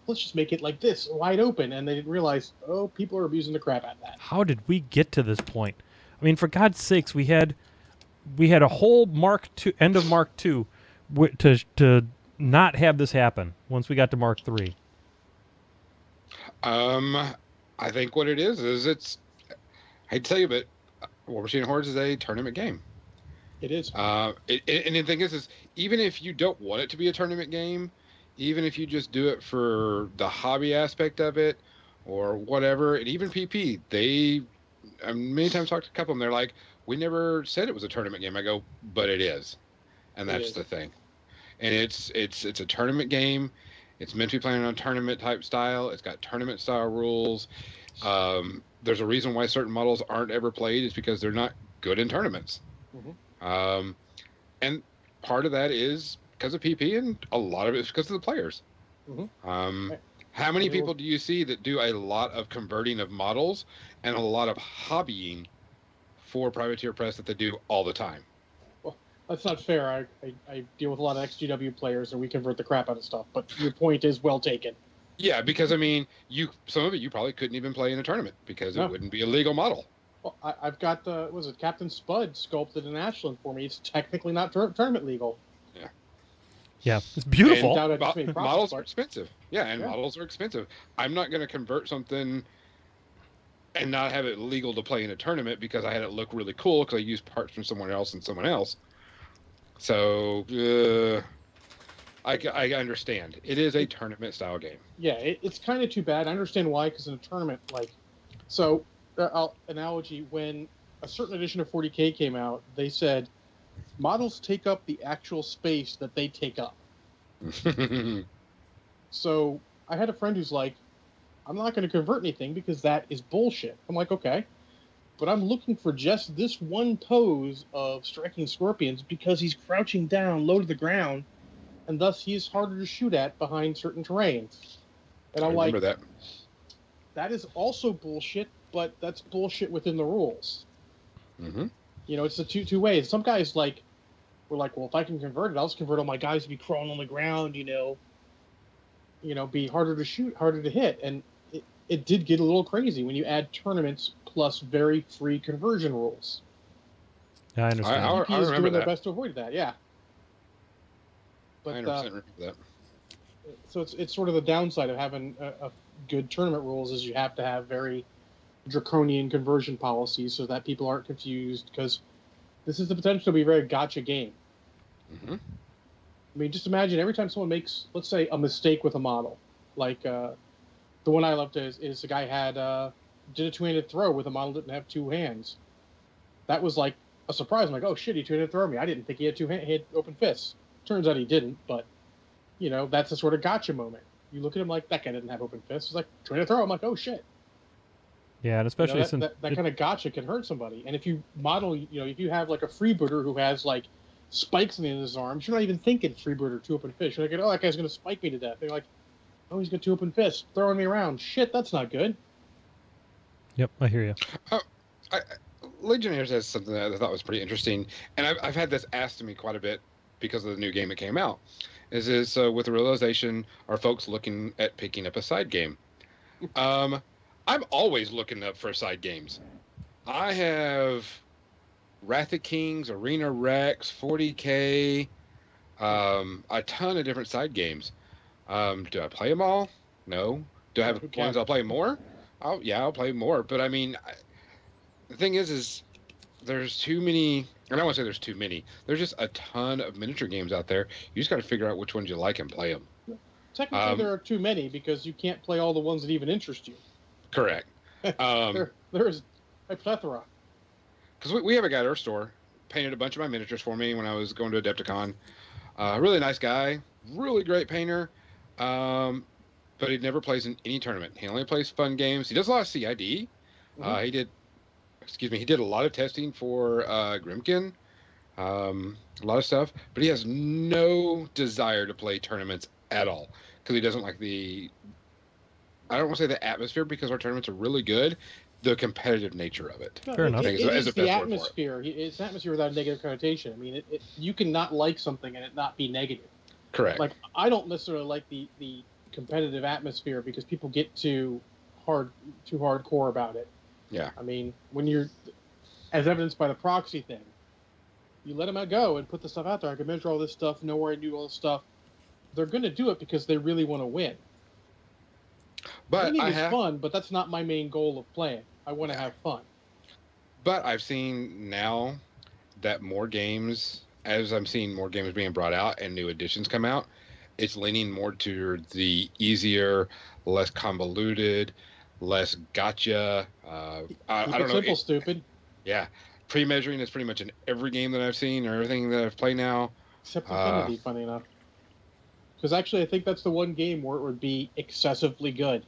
let's just make it like this, wide open. And they didn't realize, people are abusing the crap out of that. How did we get to this point? I mean, for God's sakes, we had a whole Mark II, end of Mark II, to not have this happen once we got to Mark III. I think what it is it's... I hate to tell you, but War Machine Hordes is a tournament game. It is. And the thing is even if you don't want it to be a tournament game, even if you just do it for the hobby aspect of it or whatever, and even PP, I many times talked to a couple of them, they're like, we never said it was a tournament game. I go, but it is. And that's the thing. And it's a tournament game. It's meant to be playing on a tournament type style. It's got tournament style rules. There's a reason why certain models aren't ever played, is because they're not good in tournaments. Mm-hmm. And part of that is because of PP, and a lot of it is because of the players. Mm-hmm. How many people do you see that do a lot of converting of models and a lot of hobbying for Privateer Press that they do all the time? Well, that's not fair. I deal with a lot of XGW players, and we convert the crap out of stuff. But your point is well taken. Yeah, because, I mean, some of it you probably couldn't even play in a tournament because it wouldn't be a legal model. Well, I've got Captain Spud sculpted in Ashland for me. It's technically not tournament legal. Yeah, it's beautiful. Models are expensive. Models are expensive. I'm not going to convert something and not have it legal to play in a tournament because I had it look really cool because I used parts from someone else and someone else. So, I understand. It is a tournament style game. Yeah, it's kind of too bad. I understand why, because in a tournament, analogy, when a certain edition of 40K came out, they said models take up the actual space that they take up. So I had a friend who's like, I'm not going to convert anything because that is bullshit. I'm like, okay, but I'm looking for just this one pose of striking scorpions because he's crouching down low to the ground, and thus he is harder to shoot at behind certain terrains. And I'm like, that is also bullshit, but that's bullshit within the rules. Mm-hmm. It's the two ways. Some guys were like, well, if I can convert it, I'll just convert all my guys to be crawling on the ground, be harder to shoot, harder to hit. And it did get a little crazy when you add tournaments plus very free conversion rules. Yeah, I understand. PP is doing their best to avoid that, yeah. But, I 100% remember that. So it's sort of the downside of having a good tournament rules is you have to have very draconian conversion policies so that people aren't confused, because this is the potential to be a very gotcha game. Mm-hmm. I mean, just imagine every time someone makes, let's say, a mistake with a model. Like the one I loved is the guy had did a two-handed throw with a model that didn't have two hands. That was like a surprise. I'm like, oh shit, he two-handed throw me. I didn't think he had open fists. Turns out he didn't, but that's a sort of gotcha moment. You look at him like, that guy didn't have open fists. It's like, two-handed throw. I'm like, oh shit. Yeah, and especially since that kind of gotcha can hurt somebody. And if you model, if you have like a freebooter who has like spikes in his arms, you're not even thinking freebooter, two open fists. You're like, oh, that guy's going to spike me to death. They're like, oh, he's got two open fists, throwing me around. Shit, that's not good. Yep, I hear you. Legionnaires has something that I thought was pretty interesting, and I've had this asked to me quite a bit because of the new game that came out. Is with the realization, are folks looking at picking up a side game? I'm always looking up for side games. I have Wrath of Kings, Arena Rex, 40K, a ton of different side games. Do I play them all? No. Do I have ones I'll play more? I'll play more. But I mean, the thing is there's too many. I don't want to say there's too many. There's just a ton of miniature games out there. You just got to figure out which ones you like and play them. Technically, there are too many because you can't play all the ones that even interest you. Correct. There's a plethora. Because we have a guy at our store painted a bunch of my miniatures for me when I was going to Adepticon. Really nice guy, really great painter, but he never plays in any tournament. He only plays fun games. He does a lot of CID. Mm-hmm. He did a lot of testing for Grimkin, a lot of stuff, but he has no desire to play tournaments at all because he doesn't like I don't want to say the atmosphere, because our tournaments are really good. The competitive nature of it. Fair enough. It's the atmosphere. It's an atmosphere without a negative connotation. I mean, you can not like something and it not be negative. Correct. Like, I don't necessarily like the competitive atmosphere because people get too hardcore about it. Yeah. I mean, when you're, as evidenced by the proxy thing, you let them go and put the stuff out there. I can measure all this stuff, know where I do all this stuff. They're going to do it because they really want to win. But winning is fun, but that's not my main goal of playing. I want to have fun. But I've seen now that as I'm seeing more games being brought out and new editions come out, it's leaning more to the easier, less convoluted, less gotcha. I don't know. Simple, stupid. Yeah. Pre-measuring is pretty much in every game that I've seen or everything that I've played now. Except Infinity, funny enough. Because actually, I think that's the one game where it would be excessively good.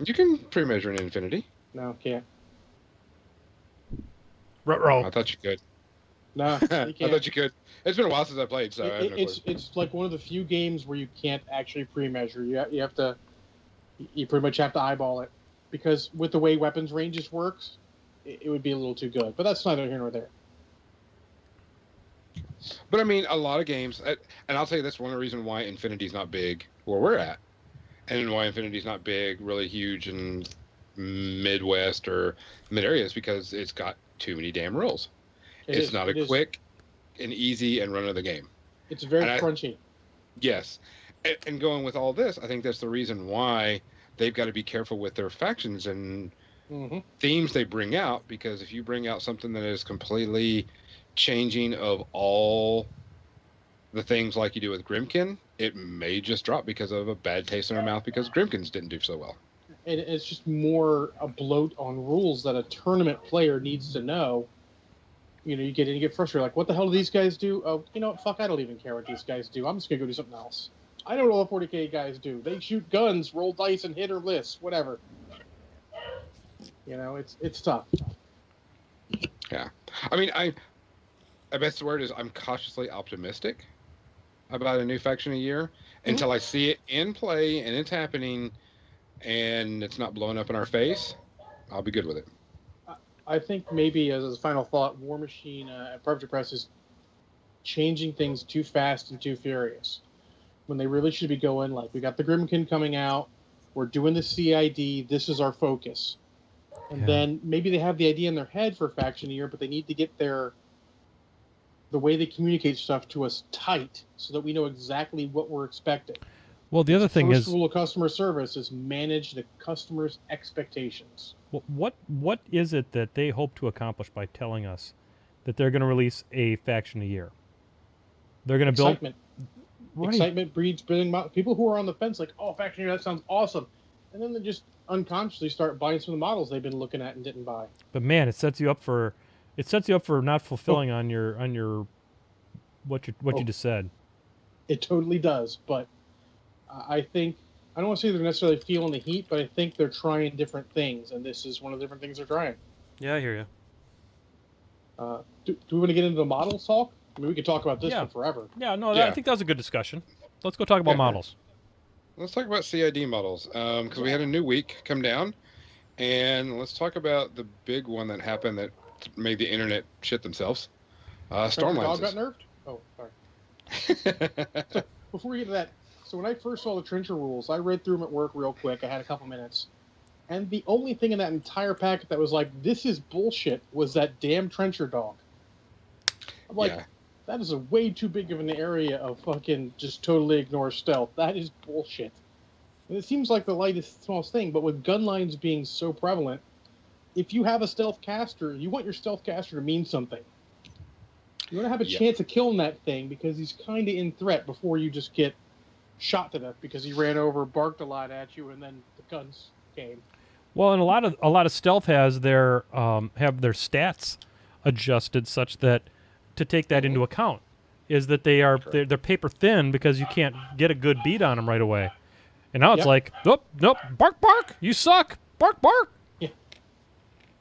You can pre-measure in Infinity. No, can't. Ruh-roh. I thought you could. No, you can't. I thought you could. It's been a while since I played, so it's like one of the few games where you can't actually pre-measure. You have to. You pretty much have to eyeball it, because with the way weapons ranges works, it would be a little too good. But that's neither here nor there. But I mean, a lot of games, and I'll tell you, that's one of the reasons why Infinity's not big where we're at, and why Infinity's not big, really huge in Midwest or mid areas, because it's got too many damn rules. It's not a quick and easy and run of the game. It's very crunchy. Yes, and going with all this, I think that's the reason why they've got to be careful with their factions and themes they bring out, because if you bring out something that is completely changing of all the things like you do with Grimkin, it may just drop because of a bad taste in our mouth because Grimkins didn't do so well. And it's just more a bloat on rules that a tournament player needs to know. You get frustrated, like, what the hell do these guys do? Oh, you know what? Fuck, I don't even care what these guys do. I'm just gonna go do something else. I know what all the 40K guys do. They shoot guns, roll dice, and hit or miss, whatever. It's tough. Yeah, I mean, I best word is I'm cautiously optimistic about a new faction a year until I see it in play and it's happening and it's not blowing up in our face. I'll be good with it. I think maybe as a final thought, War Machine at PwMJ Press is changing things too fast and too furious when they really should be going like, we got the Grimkin coming out, we're doing the CID, this is our focus. And then maybe they have the idea in their head for a faction a year, but they need to get the way they communicate stuff to us tight so that we know exactly what we're expecting. Well, the other thing First is, rule of customer service is manage the customer's expectations. what is it that they hope to accomplish by telling us that they're going to release a faction a year? They're going to build Excitement. right. Excitement breeds building. People who are on the fence, like, oh, faction year, that sounds awesome, and then they just unconsciously start buying some of the models they've been looking at and didn't buy. But man, it sets you up for not fulfilling on your what you just said. It totally does, but I think I don't want to say they're necessarily feeling the heat, but I think they're trying different things, and this is one of the different things they're trying. Yeah, I hear you. Do we want to get into the models talk? I mean, we could talk about this one forever. Yeah, no, Yeah. I think that was a good discussion. Let's go talk about models. Let's talk about CID models because we had a new week come down, and let's talk about the big one that happened that made the internet shit themselves. Stormlances. Dog got nerfed? Oh, sorry. So, before we get to that, so when I first saw the Trencher rules, I read through them at work real quick. I had a couple minutes. And the only thing in that entire packet that was like, this is bullshit, was that damn Trencher dog. I'm like, that is a way too big of an area of fucking just totally ignore stealth. That is bullshit. And it seems like the lightest, smallest thing, but with gun lines being so prevalent, if you have a stealth caster, you want your stealth caster to mean something. You want to have a chance of killing that thing because he's kind of in threat before you just get shot to death because he ran over, barked a lot at you, and then the guns came. Well, and a lot of stealth has their have their stats adjusted such that to take that into account is that they're paper thin because you can't get a good beat on them right away. And now it's like, nope, bark, you suck, bark. Yeah.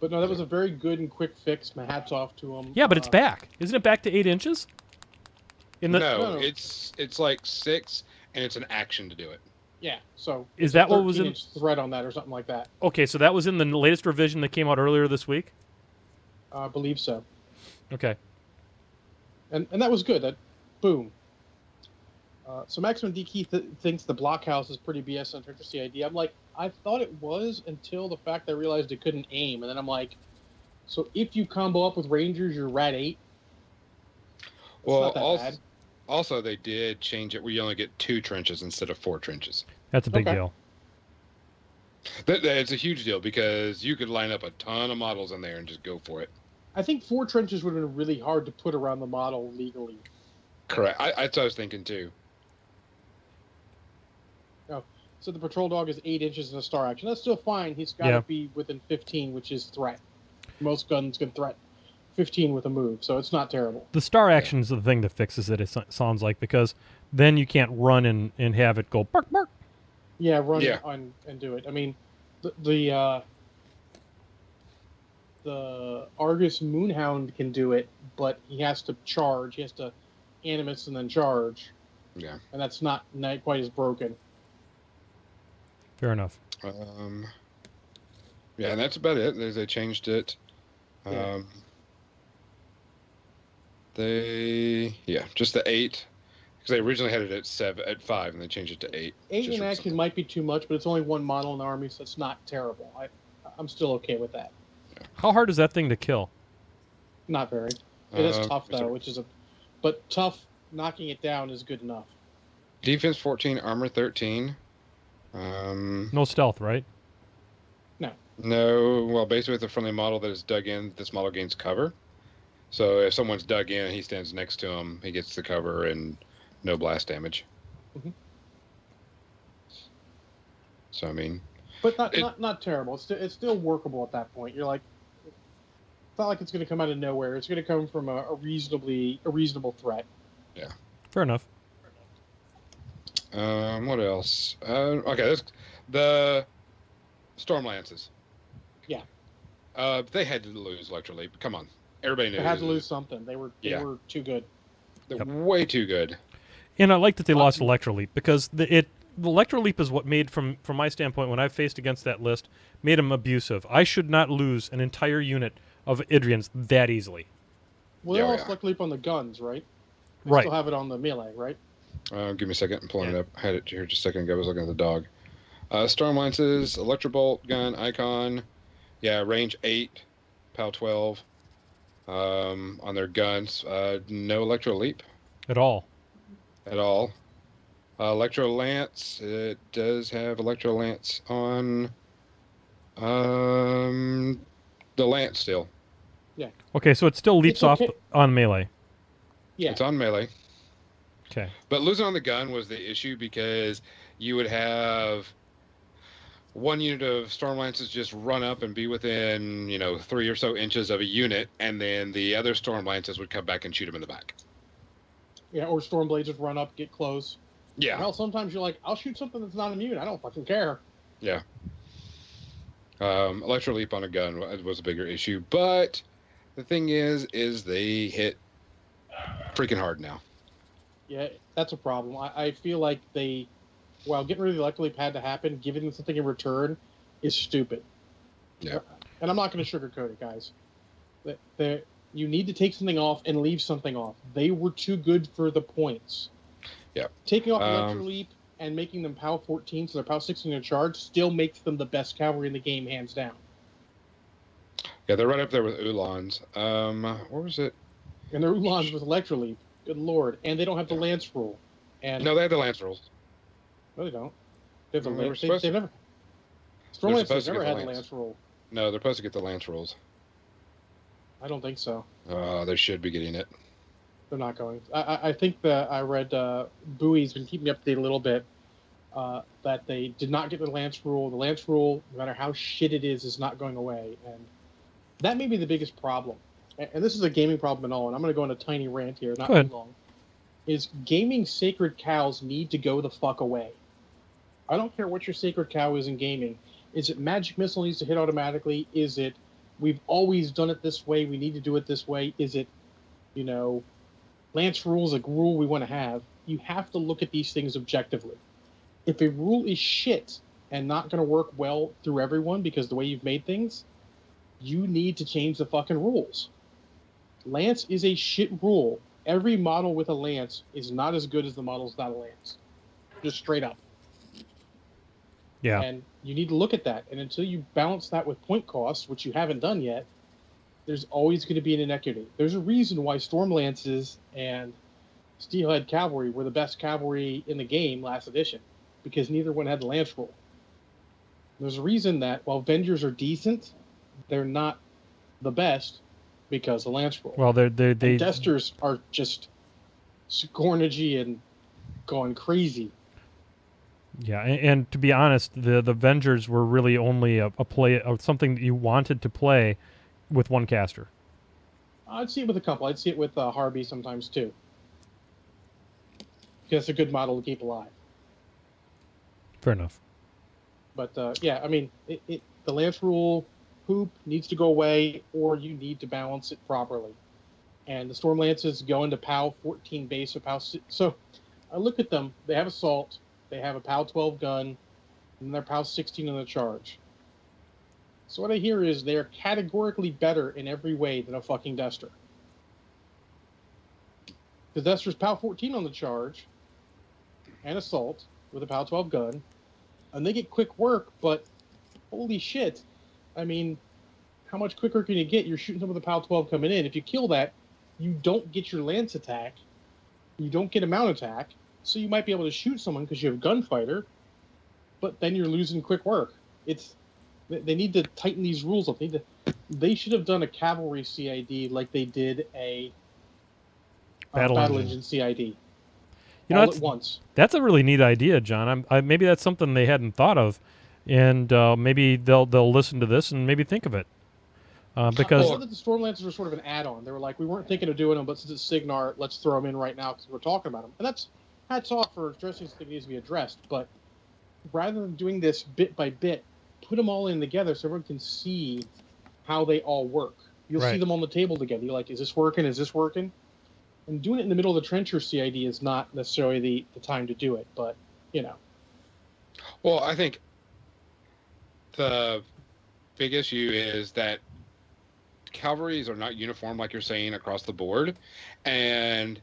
But no, that was a very good and quick fix. My hat's off to them. Yeah, but it's back. Isn't it back to 8 inches? No, it's like 6, and it's an action to do it. Yeah, so is that what was in thread on that or something like that? Okay, so that was in the latest revision that came out earlier this week. I believe so. Okay, and that was good. That boom. So Maximum DK thinks the blockhouse is pretty BS on Trencher CID. I'm like, I thought it was until the fact I realized it couldn't aim, and then I'm like, so if you combo up with Rangers, you're rat 8. Well, also they did change it where you only get 2 trenches instead of 4 trenches. That's a big deal. It's a huge deal because you could line up a ton of models in there and just go for it. I think 4 trenches would have been really hard to put around the model legally. Correct. That's what I was thinking too. Oh, so the patrol dog is 8 inches in a star action. That's still fine. He's got to be within 15, which is threat. Most guns can threat 15 with a move, so it's not terrible. The star action is the thing that fixes it, it sounds like, because then you can't run and have it go bark. Yeah, run and do it. I mean, the Argus Moonhound can do it, but he has to charge. He has to animus and then charge. Yeah. And that's not quite as broken. Fair enough. Yeah, and that's about it. They changed it. Just the 8, because they originally had it at 5, and they changed it to 8. 8 in action might be too much, but it's only one model in the army, so it's not terrible. I'm still okay with that. Yeah. How hard is that thing to kill? Not very. It is tough though, but tough. Knocking it down is good enough. Defense 14, armor 13. No stealth, right? No. Well, basically, with a friendly model that is dug in, this model gains cover. So if someone's dug in and he stands next to him, he gets the cover and no blast damage. Mm-hmm. So I mean, but not terrible. It's still workable at that point. You're like, it's not like it's going to come out of nowhere. It's going to come from a reasonable threat. Yeah. Fair enough. What else? Okay, the Stormlances. Yeah. They had to lose Electroleap. Come on. Everybody knew they had to lose something. They were too good. They're way too good. And I like that they lost Electroleap because the Electroleap is what made, from my standpoint, when I faced against that list, made them abusive. I should not lose an entire unit of Idrians that easily. Well, they lost Electroleap on the guns, right? They still have it on the melee, right? Give me a second. I'm pulling it up. I had it here just a second ago. I was looking at the dog. Stormlances, Electrobolt gun, icon. Yeah, range 8, PAL 12. On their guns. No Electroleap. At all. Electro Lance. It does have Electro Lance on the Lance still. Yeah. Okay, so it still leaps It's okay. off on melee. Yeah. It's on melee. Okay. But losing on the gun was the issue because you would have one unit of Storm Lances just run up and be within, 3 or so inches of a unit, and then the other Storm Lances would come back and shoot him in the back. Yeah, or Stormblades just run up, get close. Yeah. Or hell, sometimes you're like, I'll shoot something that's not immune. I don't fucking care. Yeah. Electro Leap on a gun was a bigger issue, but the thing is they hit freaking hard now. Yeah, that's a problem. I feel like while getting rid of the Electro Leap had to happen, giving them something in return is stupid. Yeah. And I'm not going to sugarcoat it, guys. You need to take something off and leave something off. They were too good for the points. Yeah. Taking off Electro Leap and making them POW 14, so they're POW 16 in charge, still makes them the best cavalry in the game, hands down. Yeah, they're right up there with Ulans. Where was it? And their Ulans with Electro Leap. Good lord. And they don't have the Lance rule. And no, they have the Lance rules. No, they don't. They have the They were Lance. supposed They've to. never. Stormlands supposed to never get had the the Lance. Lance rule. No, they're supposed to get the Lance rules. I don't think so. They should be getting it. They're not going. I think that I read Bowie's been keeping me updated a little bit that they did not get the Lance rule. The Lance rule, no matter how shit it is not going away. And that may be the biggest problem. And this is a gaming problem and all, and I'm going to go on a tiny rant here, not too long. Is gaming sacred cows need to go the fuck away. I don't care what your sacred cow is in gaming. Is it magic missile needs to hit automatically? Is it we've always done it this way, we need to do it this way? Is it, Lance rules a rule we want to have? You have to look at these things objectively. If a rule is shit and not going to work well through everyone because the way you've made things, you need to change the fucking rules. Lance is a shit rule. Every model with a Lance is not as good as the models without a Lance. Just straight up. Yeah. And you need to look at that. And until you balance that with point costs, which you haven't done yet, there's always going to be an inequity. There's a reason why Storm Lances and Steelhead Cavalry were the best cavalry in the game last edition, because neither one had the Lance rule. There's a reason that while Avengers are decent, they're not the best because of Lance rule. Well, they Desters are just scornergy and going crazy. Yeah, and to be honest, the Avengers were really only a play of something that you wanted to play with one caster. I'd see it with a couple. I'd see it with Harvey sometimes too, because it's a good model to keep alive. Fair enough. But yeah, I mean, the Lance rule hoop needs to go away, or you need to balance it properly. And the Storm Lances go into POW 14 base or POW 6. So I look at them. They have assault. They have a POW 12 gun, and they're POW 16 in the charge. So what I hear is they're categorically better in every way than a fucking Dester. Because Dester's POW 14 on the charge and assault with a POW 12 gun, and they get quick work, but holy shit. I mean, how much quicker can you get? You're shooting some of the POW 12 coming in. If you kill that, you don't get your Lance attack. You don't get a mount attack. So you might be able to shoot someone because you have Gunfighter, but then you're losing quick work. They need to tighten these rules up. They should have done a cavalry CID like they did a battle engine CID. All at once. That's a really neat idea, John. Maybe that's something they hadn't thought of, and maybe they'll listen to this and maybe think of it. Because I thought that the Storm Lancers were sort of an add-on. They were like, we weren't thinking of doing them, but since it's Signar, let's throw them in right now because we're talking about them. And that's hats off for addressing something that needs to be addressed. But rather than doing this bit by bit, put them all in together so everyone can see how they all work. You'll see them on the table together. You're like, is this working? Is this working? And doing it in the middle of the trencher CID is not necessarily the time to do it, but, Well, I think the big issue is that cavalries are not uniform, like you're saying, across the board. And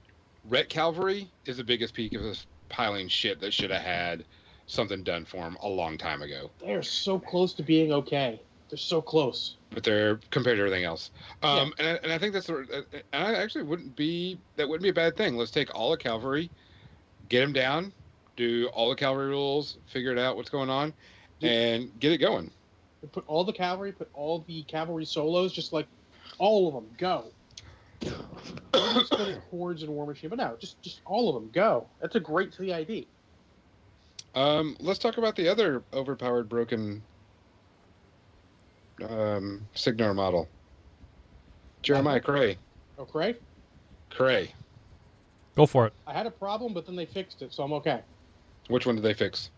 Ret Cavalry is the biggest peak of this piling shit that should have had something done for them a long time ago. They're so close to being okay. They're so close. But they're compared to everything else. And I think that's, and I actually wouldn't be a bad thing. Let's take all the cavalry, get them down, do all the cavalry rules, figure it out what's going on, and get it going. Put all the cavalry solos, just like all of them, go. Maybe split it hordes and war machine, but no, just all of them, go. That's a great CID. Let's talk about the other overpowered, broken Signar model. Jeremiah Cray. Oh, Cray? Cray. Go for it. I had a problem, but then they fixed it, so I'm okay. Which one did they fix?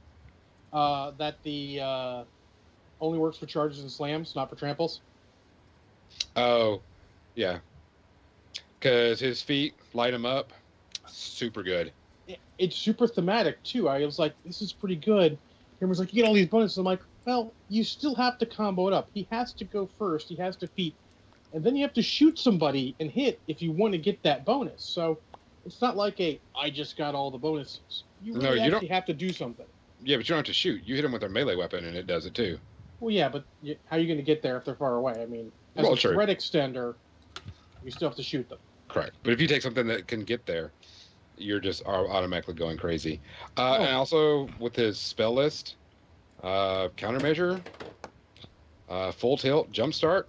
That the only works for charges and slams, not for tramples. Oh, yeah. Because his feet light him up. Super good. It's super thematic, too. I was like, this is pretty good. Everyone's like, you get all these bonuses. I'm like, well, you still have to combo it up. He has to go first. He has to feet. And then you have to shoot somebody and hit if you want to get that bonus. So it's not like I just got all the bonuses. You really actually have to do something. Yeah, but you don't have to shoot. You hit them with their melee weapon, and it does it, too. Well, yeah, but how are you going to get there if they're far away? I mean, as a threat extender, you still have to shoot them. Correct. But if you take something that can get there, you're just automatically going crazy. And also, with his spell list, countermeasure, full tilt, jumpstart.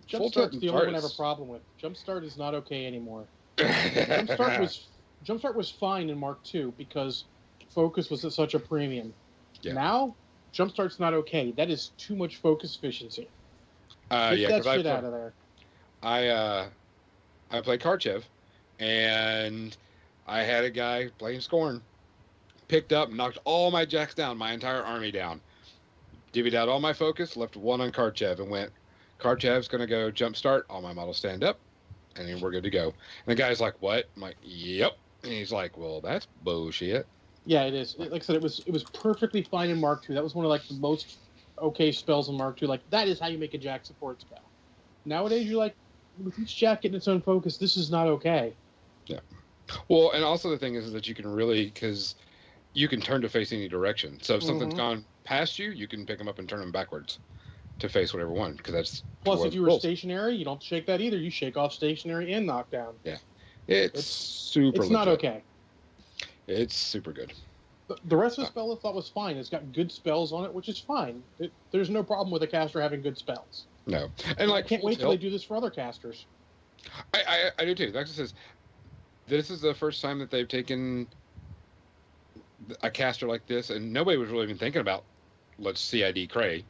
Jumpstart's the only one I have a problem with. Jumpstart is not okay anymore. Jumpstart was fine in Mark II because focus was at such a premium. Yeah. Now, Jumpstart's not okay. That is too much focus efficiency. Get that shit out of there. I played Karchev, and I had a guy playing Scorn, picked up, knocked all my jacks down, my entire army down, divvied out all my focus, left one on Karchev, and went, Karchev's going to go jumpstart, all my models stand up, and then we're good to go. And the guy's like, what? I'm like, yep. And he's like, well, that's bullshit. Yeah, it is. Like I said, it was perfectly fine in Mark II. That was one of like the most okay spells in Mark II. Like, that is how you make a jack support spell. Nowadays, you're like, with each jack getting its own focus, this is not okay. Yeah. Well, and also the thing is that you can really, because you can turn to face any direction. So if something's gone past you, you can pick them up and turn them backwards to face whatever one, because that's... Plus, if you were stationary, you don't shake that either. You shake off stationary and knockdown. Yeah. It's super It's not okay. It's super good. The rest of the spell I thought was fine. It's got good spells on it, which is fine. There's no problem with a caster having good spells. No. And like, I can't wait till they do this for other casters. I do too. Like I says, this is the first time that they've taken a caster like this, and nobody was really even thinking about let's CID Cray.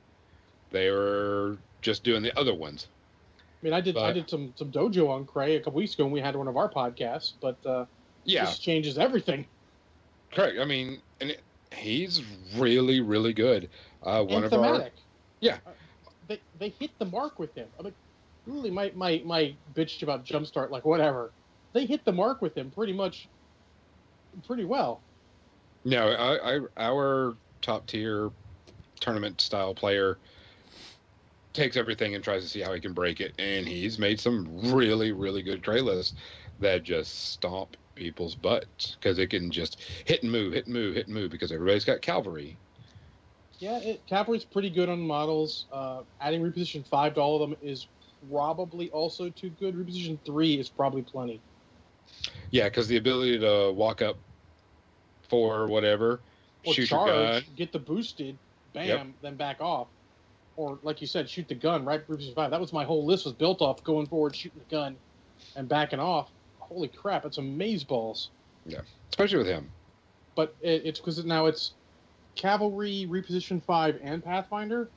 They were just doing the other ones. I mean, I did some dojo on Cray a couple weeks ago when we had one of our podcasts, but this changes everything. Correct. I mean, and he's really, really good. One of thematic. Yeah. They hit the mark with him. I mean, really, my bitch about Jumpstart, like whatever. They hit the mark with him pretty well. No, our top tier tournament style player takes everything and tries to see how he can break it, and he's made some really, really good Cray lists that just stomp people's butts because it can just hit and move because everybody's got cavalry. Yeah, cavalry's pretty good on models. Adding reposition 5 to all of them is probably also too good. Reposition 3 is probably plenty. Yeah, because the ability to walk up for whatever, or shoot charge, your gun, get the boosted, bam, then back off. Or, like you said, shoot the gun, right? Reposition 5. That was my whole list, was built off going forward, shooting the gun, and backing off. Holy crap, it's amazeballs. Yeah, especially with him. But it's because now it's Cavalry, Reposition 5, and Pathfinder.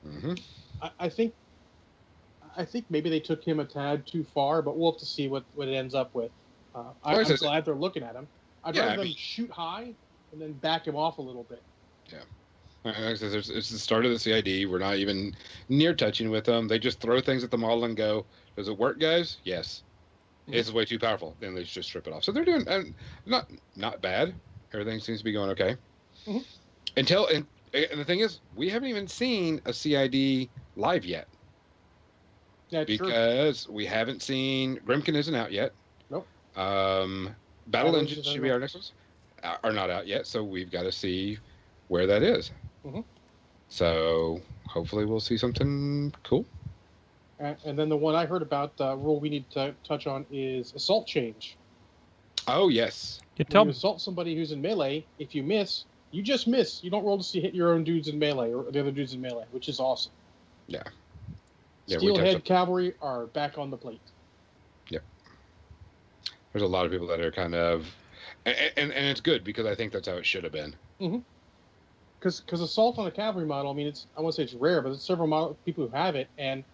Mm-hmm. I think maybe they took him a tad too far, but we'll have to see what it ends up with. I'm glad they're looking at him. I'd rather them shoot high and then back him off a little bit. Yeah. Like I said, it's the start of the CID. We're not even near touching with them. They just throw things at the model and go, does it work, guys? Yes. It's way too powerful. Then they just strip it off. So they're doing not bad. Everything seems to be going okay. Mm-hmm. And the thing is, we haven't even seen a CID live yet. Yeah, because we haven't seen Grimkin isn't out yet. Nope. Battle Engines should be our next ones. Are not out yet, so we've got to see where that is. Mm-hmm. So hopefully we'll see something cool. And then the one I heard about, rule we need to touch on, is Assault Change. Oh yes. When you assault somebody who's in melee, if you miss, you just miss. You don't roll to see hit your own dudes in melee or the other dudes in melee, which is awesome. Yeah. Steelhead cavalry are back on the plate. Yep. There's a lot of people that are kind of, and it's good because I think that's how it should have been. Mm-hmm. Because assault on a cavalry model, I mean, I won't say it's rare, but there's several people who have it, and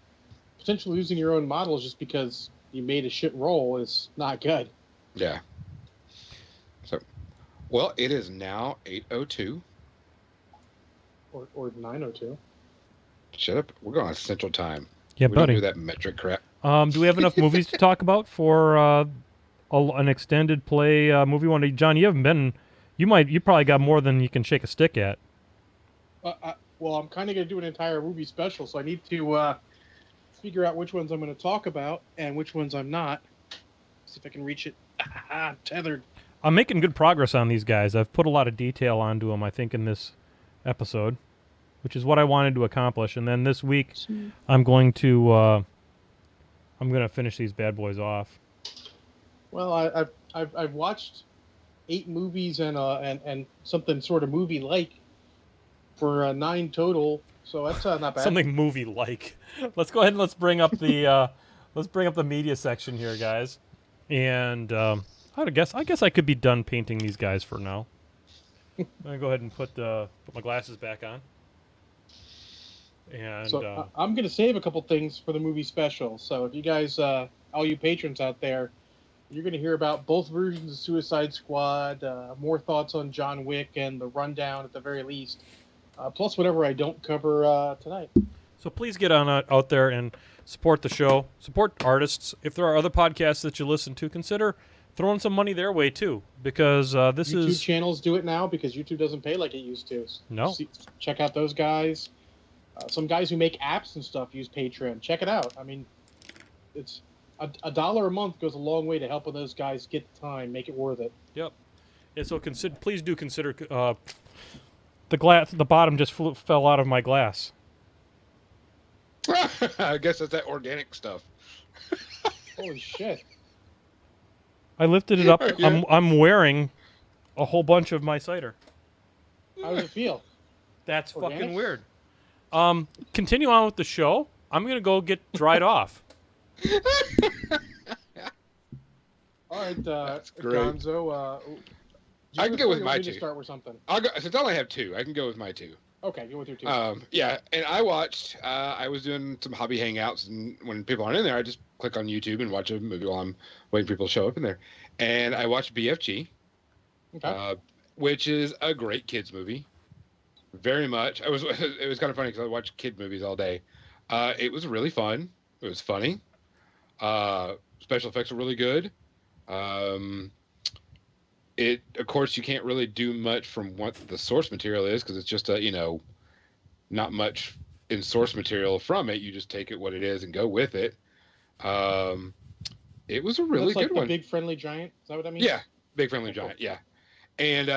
potentially losing your own models just because you made a shit roll is not good. Yeah. So, well, it is now 8:02. Or 9:02. Shut up. We're going on Central Time. Yeah, we buddy. don't do that metric crap. Do we have enough movies to talk about for an extended play movie one? John, you haven't been. You probably got more than you can shake a stick at. Well, I'm kind of going to do an entire movie special, so I need to figure out which ones I'm going to talk about and which ones I'm not. See if I can reach it. I'm tethered. I'm making good progress on these guys. I've put a lot of detail onto them, I think, in this episode, which is what I wanted to accomplish. And then this week, I'm going to finish these bad boys off. Well, I've watched 8 movies and something sort of movie like for 9 total, so that's not bad. Something movie like. Let's go ahead and let's bring up the media section here, guys. And I guess I could be done painting these guys for now. I'm gonna go ahead and put my glasses back on. And so I'm gonna save a couple things for the movie special. So if you guys, all you patrons out there, you're gonna hear about both versions of Suicide Squad, more thoughts on John Wick, and the rundown at the very least. Plus whatever I don't cover tonight. So please get on out there and support the show, support artists. If there are other podcasts that you listen to, consider throwing some money their way too, because YouTube channels do it now because YouTube doesn't pay like it used to. No. Check out those guys. Some guys who make apps and stuff use Patreon. Check it out. I mean, it's $1 a month goes a long way to helping those guys get the time, make it worth it. Yep. And so please do consider the bottom just fell out of my glass. I guess that's that organic stuff. Holy shit. I lifted it up. Yeah. I'm wearing a whole bunch of my cider. How does it feel? That's Organic? fucking weird. Continue on with the show. I'm going to go get dried off. All right, That's great. Gonzo. I can go with my 2. Start with something. Since I only have 2, I can go with my 2. Okay, go with your 2. Yeah, and I watched. I was doing some hobby hangouts, and when people aren't in there, I just click on YouTube and watch a movie while I'm waiting for people to show up in there. And I watched BFG, which is a great kids movie. Very much. It was kind of funny because I watched kid movies all day. It was really fun. It was funny. Special effects were really good. Of course, you can't really do much from what the source material is because it's just not much in source material from it. You just take it what it is and go with it. It was a really good one. Big Friendly Giant. Is that what I mean? Yeah, Big Friendly Giant. Yeah, and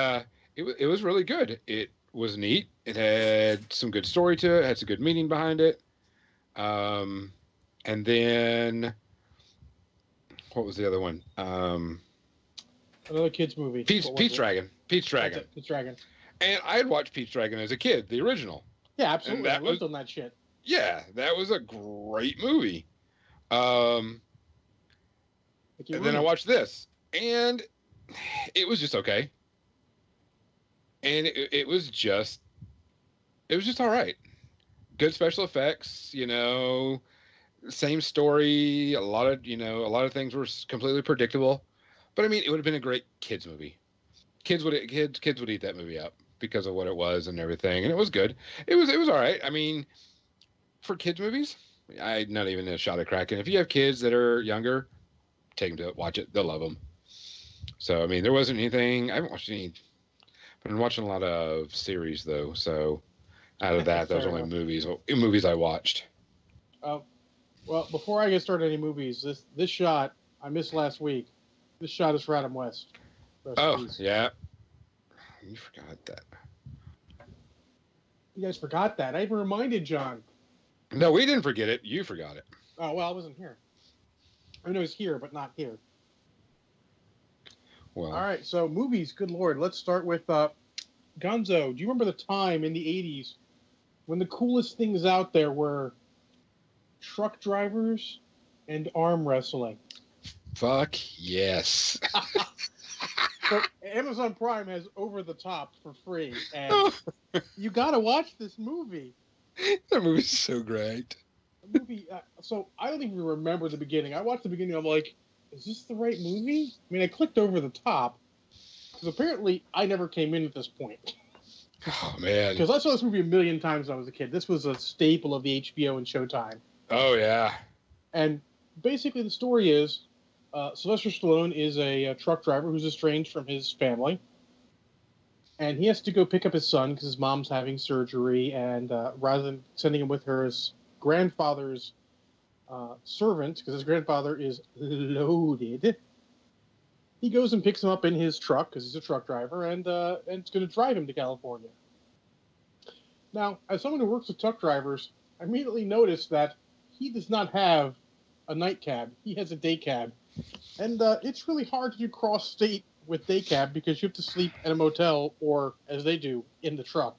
it was really good. It was neat. It had some good story to it. Had some good meaning behind it. And then what was the other one? Another kids movie. Pete's Dragon. Pete's Dragon. Pete's Dragon. And I had watched Pete's Dragon as a kid, the original. Yeah, absolutely. I lived on that shit. Yeah, that was a great movie. And then I watched this, and it was just okay. And it was just all right. Good special effects, same story. A lot of things were completely predictable. But I mean, it would have been a great kids movie. Kids would eat that movie up because of what it was and everything, and it was good. It was all right. I mean, for kids movies, I'm not even a shot at cracking. If you have kids that are younger, take them to watch it. They'll love them. So I mean, there wasn't anything. I haven't watched any. I've been watching a lot of series though. So out of that, those only movies I watched. Well, before I get started any movies, this shot I missed last week. This shot is for Adam West. Yeah. You forgot that. You guys forgot that. I even reminded John. No, we didn't forget it. You forgot it. Oh, well, I wasn't here. I know he's here, but not here. Well, All right, so movies. Good lord, let's start with Gonzo. Do you remember the time in the '80s when the coolest things out there were truck drivers and arm wrestling? fuck yes. So Amazon Prime has Over the Top for free, and you gotta watch this movie. That movie's so great. The movie. So I don't even remember the beginning. I watched the beginning. I'm like, is this the right movie? I mean, I clicked Over the Top because apparently I never came in at this point. Oh man. Because I saw this movie a million times when I was a kid. This was a staple of the HBO and Showtime. Oh yeah. And basically, the story is Sylvester Stallone is a truck driver who's estranged from his family. And he has to go pick up his son because his mom's having surgery. And rather than sending him with her as grandfather's servant, because his grandfather is loaded, he goes and picks him up in his truck because he's a truck driver, and it's going to drive him to California. Now, as someone who works with truck drivers, I immediately noticed that he does not have a night cab. He has a day cab. And it's really hard to do cross-state with day cab because you have to sleep at a motel or, as they do, in the truck.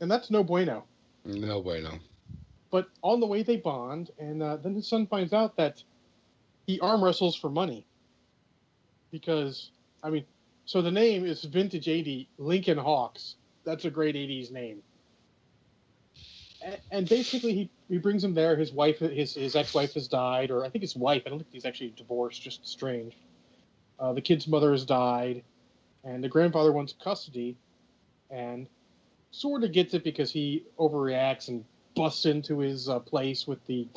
And that's no bueno. No bueno. But on the way, they bond, and then his son finds out that he arm wrestles for money. Because, I mean, so the name is Vintage 80 Lincoln Hawks. That's a great 80s name. And basically, he brings him there. His wife, his ex-wife has died, or I think his wife. I don't think he's actually divorced, just estranged. The kid's mother has died, and the grandfather wants custody, and sort of gets it because he overreacts and busts into his place with the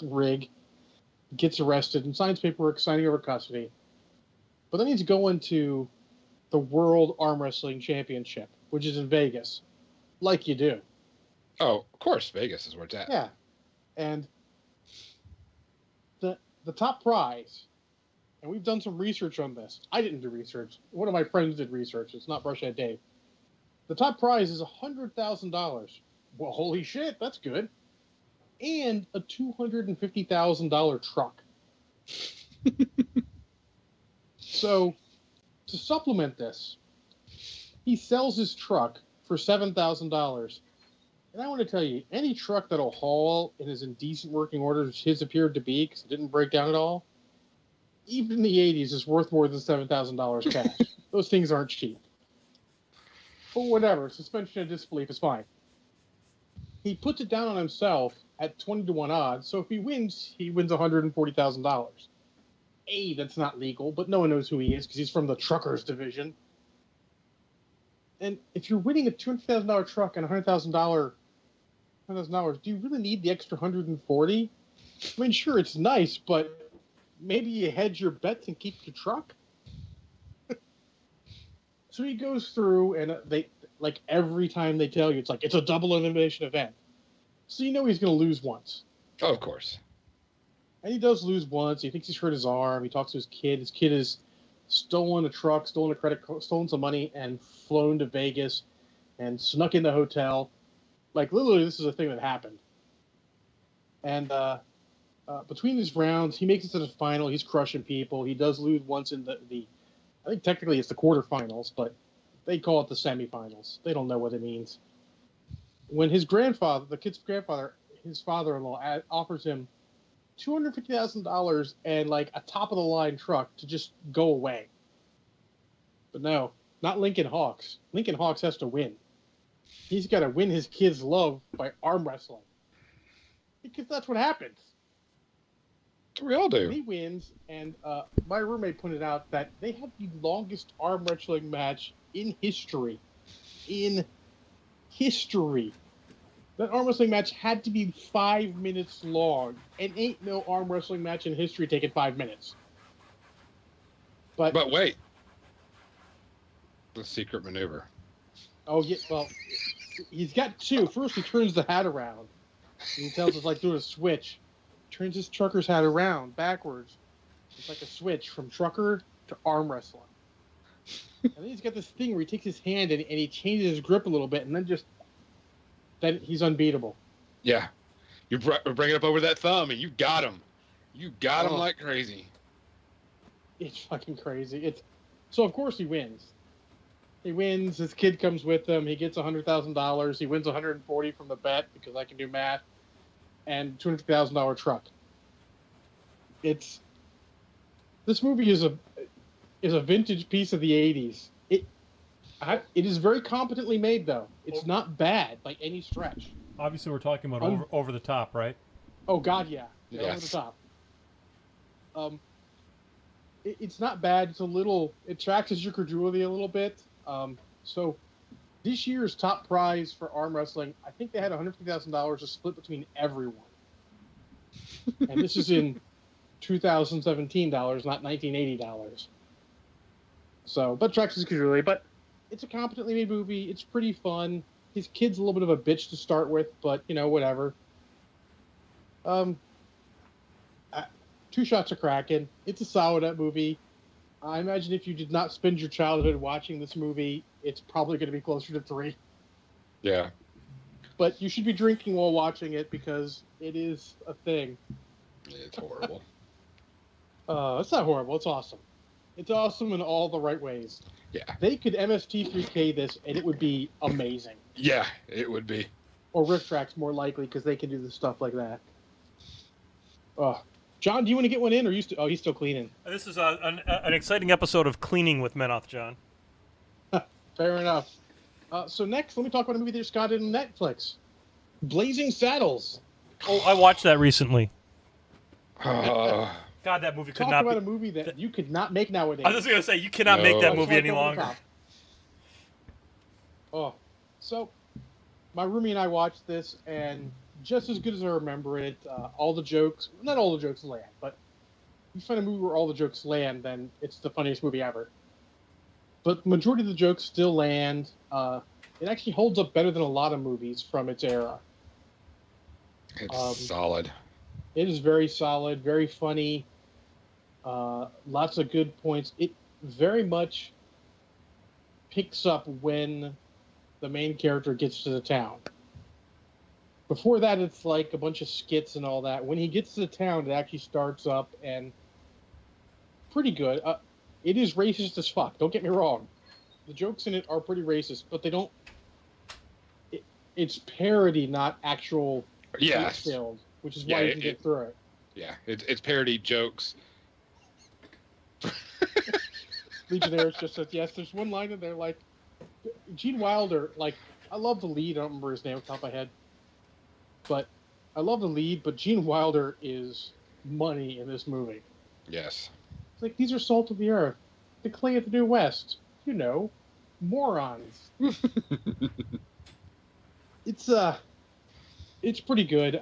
rig, gets arrested, and signs paperwork signing over custody. But then he's going to the World Arm Wrestling Championship, which is in Vegas, like you do. Oh, of course, Vegas is where it's at. Yeah, and the top prize, and we've done some research on this. I didn't do research. One of my friends did research. It's not Brushhead Dave. The top prize is $100,000. Well, holy shit, that's good. And a $250,000 truck. So, to supplement this, he sells his truck for $7,000. And I want to tell you, any truck that'll haul and is in decent working order, which his appeared to be because it didn't break down at all, even in the 80s, is worth more than $7,000 cash. Those things aren't cheap. But whatever, suspension of disbelief is fine. He puts it down on himself at 20-1 odds, so if he wins $140,000. That's not legal, but no one knows who he is because he's from the truckers division. And if you're winning a $250,000 truck and $100,000, do you really need the extra $140,000? I mean, sure, it's nice, but maybe you hedge your bets and keep your truck. So he goes through, and they like every time they tell you, it's like it's a double elimination event. So you know he's going to lose once. Oh, of course. And he does lose once. He thinks he's hurt his arm. He talks to his kid. His kid has stolen a truck, stolen a credit card, stolen some money, and flown to Vegas and snuck in the hotel. Like, literally, this is a thing that happened. And between these rounds, he makes it to the final. He's crushing people. He does lose once in the I think technically it's the quarterfinals, but they call it the semifinals. They don't know what it means. When his grandfather, the kid's grandfather, his father-in-law, offers him $250,000 and like a top-of-the-line truck to just go away. But no, not Lincoln Hawks. Lincoln Hawks has to win. He's got to win his kid's love by arm wrestling. Because that's what happens. We all do. He wins, and my roommate pointed out that they had the longest arm wrestling match in history. In history. That arm wrestling match had to be 5 minutes long, and ain't no arm wrestling match in history taking 5 minutes. But wait. The secret maneuver. Oh, yeah, well, he's got two. First, he turns the hat around. And he tells us, like, doing a switch. Turns his trucker's hat around, backwards. It's like a switch from trucker to arm wrestling. And then he's got this thing where he takes his hand and he changes his grip a little bit, and then he's unbeatable. Yeah. You're bringing up over that thumb, and you got him. You got him like crazy. It's fucking crazy. So of course he wins. He wins. His kid comes with him. He gets $100,000. He wins 140 from the bet because I can do math, and $250,000 truck. This movie is a vintage piece of the '80s. It is very competently made though. It's not bad by any stretch. Obviously, we're talking about over the top, right? Oh God, yeah, Yes. over the top. It's not bad. It taxes your credulity a little bit. So this year's top prize for arm wrestling, I think they had $150,000 to split between everyone. And this is in 2017 dollars, not 1980 dollars. So, but taxes your credulity. But it's a competently made movie. It's pretty fun. His kid's a little bit of a bitch to start with, but whatever. Two Shots of Kraken. It's a solid movie. I imagine if you did not spend your childhood watching this movie, it's probably going to be closer to 3. Yeah. But you should be drinking while watching it because it is a thing. It's horrible. It's not horrible. It's awesome. It's awesome in all the right ways. Yeah. They could MST3K this, and it would be amazing. Yeah, it would be. Or Riff Tracks, more likely, because they can do the stuff like that. John, do you want to get one in, or he's still cleaning? This is an exciting episode of Cleaning with Menoth, John. Fair enough. So next, let me talk about a movie that just got in Netflix. Blazing Saddles. Oh, I watched that recently. Uh, God, that movie could Talk not about be... a movie that you could not make nowadays. I was just going to say, you cannot make that movie any longer. So my roomie and I watched this, and just as good as I remember it, all the jokes, not all the jokes land, but if you find a movie where all the jokes land, then it's the funniest movie ever. But the majority of the jokes still land. It actually holds up better than a lot of movies from its era. it's solid. It is very solid, very funny, lots of good points. It very much picks up when the main character gets to the town. Before that, it's like a bunch of skits and all that. When he gets to the town, it actually starts up and pretty good. It is racist as fuck. Don't get me wrong. The jokes in it are pretty racist, but they don't. It's parody, not actual. Yes. Filled, which is why you can get through it. Yeah, it's parody jokes. Legionnaires just says yes. There's one line in there like Gene Wilder. Like I love the lead. I don't remember his name off the top of my head, but I love the lead. But Gene Wilder is money in this movie. Yes. It's like these are salt of the earth, the clay of the New West. Morons. It's pretty good.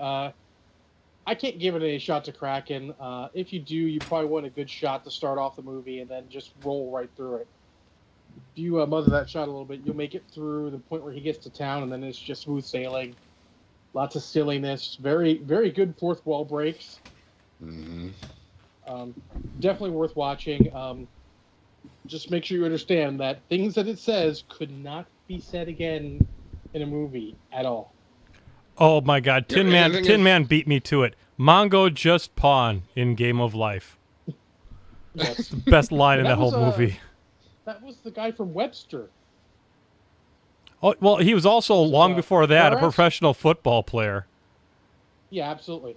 I can't give it a shot to Kraken. If you do, you probably want a good shot to start off the movie and then just roll right through it. If you mother that shot a little bit, you'll make it through the point where he gets to town, and then it's just smooth sailing. Lots of silliness. Very, very good fourth wall breaks. Mm-hmm. Definitely worth watching. Just make sure you understand that things that it says could not be said again in a movie at all. Oh my God, Tin Man beat me to it. Mongo just pawn in Game of Life. Yes. The best line in that whole movie. That was the guy from Webster. Oh well, he was also long before that a professional football player. Yeah, absolutely.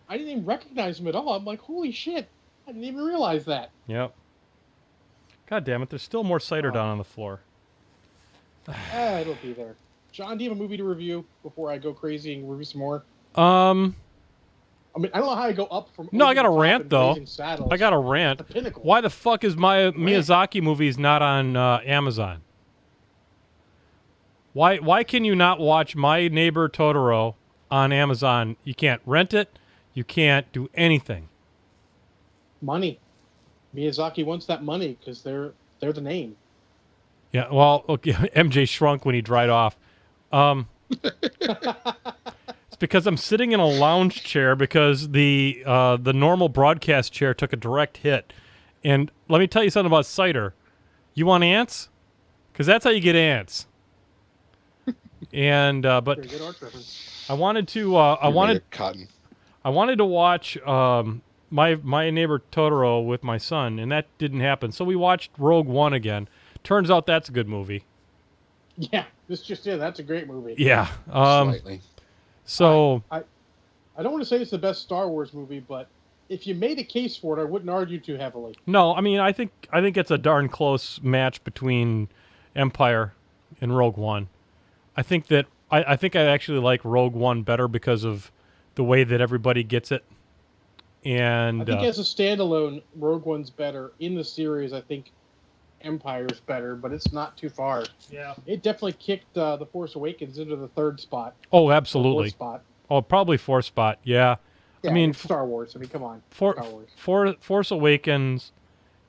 I didn't even recognize him at all. I'm like, holy shit! I didn't even realize that. Yep. God damn it! There's still more cider down on the floor. It'll be there. John, do you have a movie to review before I go crazy and review some more? I mean, I don't know how I go up from. No, I got a rant though. Saddles. I got a rant. Why the fuck is my Miyazaki movies not on Amazon? Why can you not watch My Neighbor Totoro on Amazon? You can't rent it. You can't do anything. Money. Miyazaki wants that money because they're the name. Yeah, well, okay, MJ shrunk when he dried off. It's because I'm sitting in a lounge chair because the normal broadcast chair took a direct hit. And let me tell you something about cider. You want ants? Because that's how you get ants. And but I wanted to Cotton. I wanted to watch my neighbor Totoro with my son, and that didn't happen. So we watched Rogue One again. Turns out that's a good movie. Yeah, that's a great movie. Yeah. Slightly. So I don't want to say it's the best Star Wars movie, but if you made a case for it, I wouldn't argue too heavily. no, I mean I think it's a darn close match between Empire and Rogue One. I think that I think I actually like Rogue One better because of the way that everybody gets it. And I think as a standalone, Rogue One's better. In the series, I think Empire's better, but it's not too far. yeah, It definitely kicked The Force Awakens into the third spot. oh, absolutely. Spot. Oh, probably fourth spot. Yeah. Yeah, I mean, Star Wars. I mean, come on. Star Wars. Force Awakens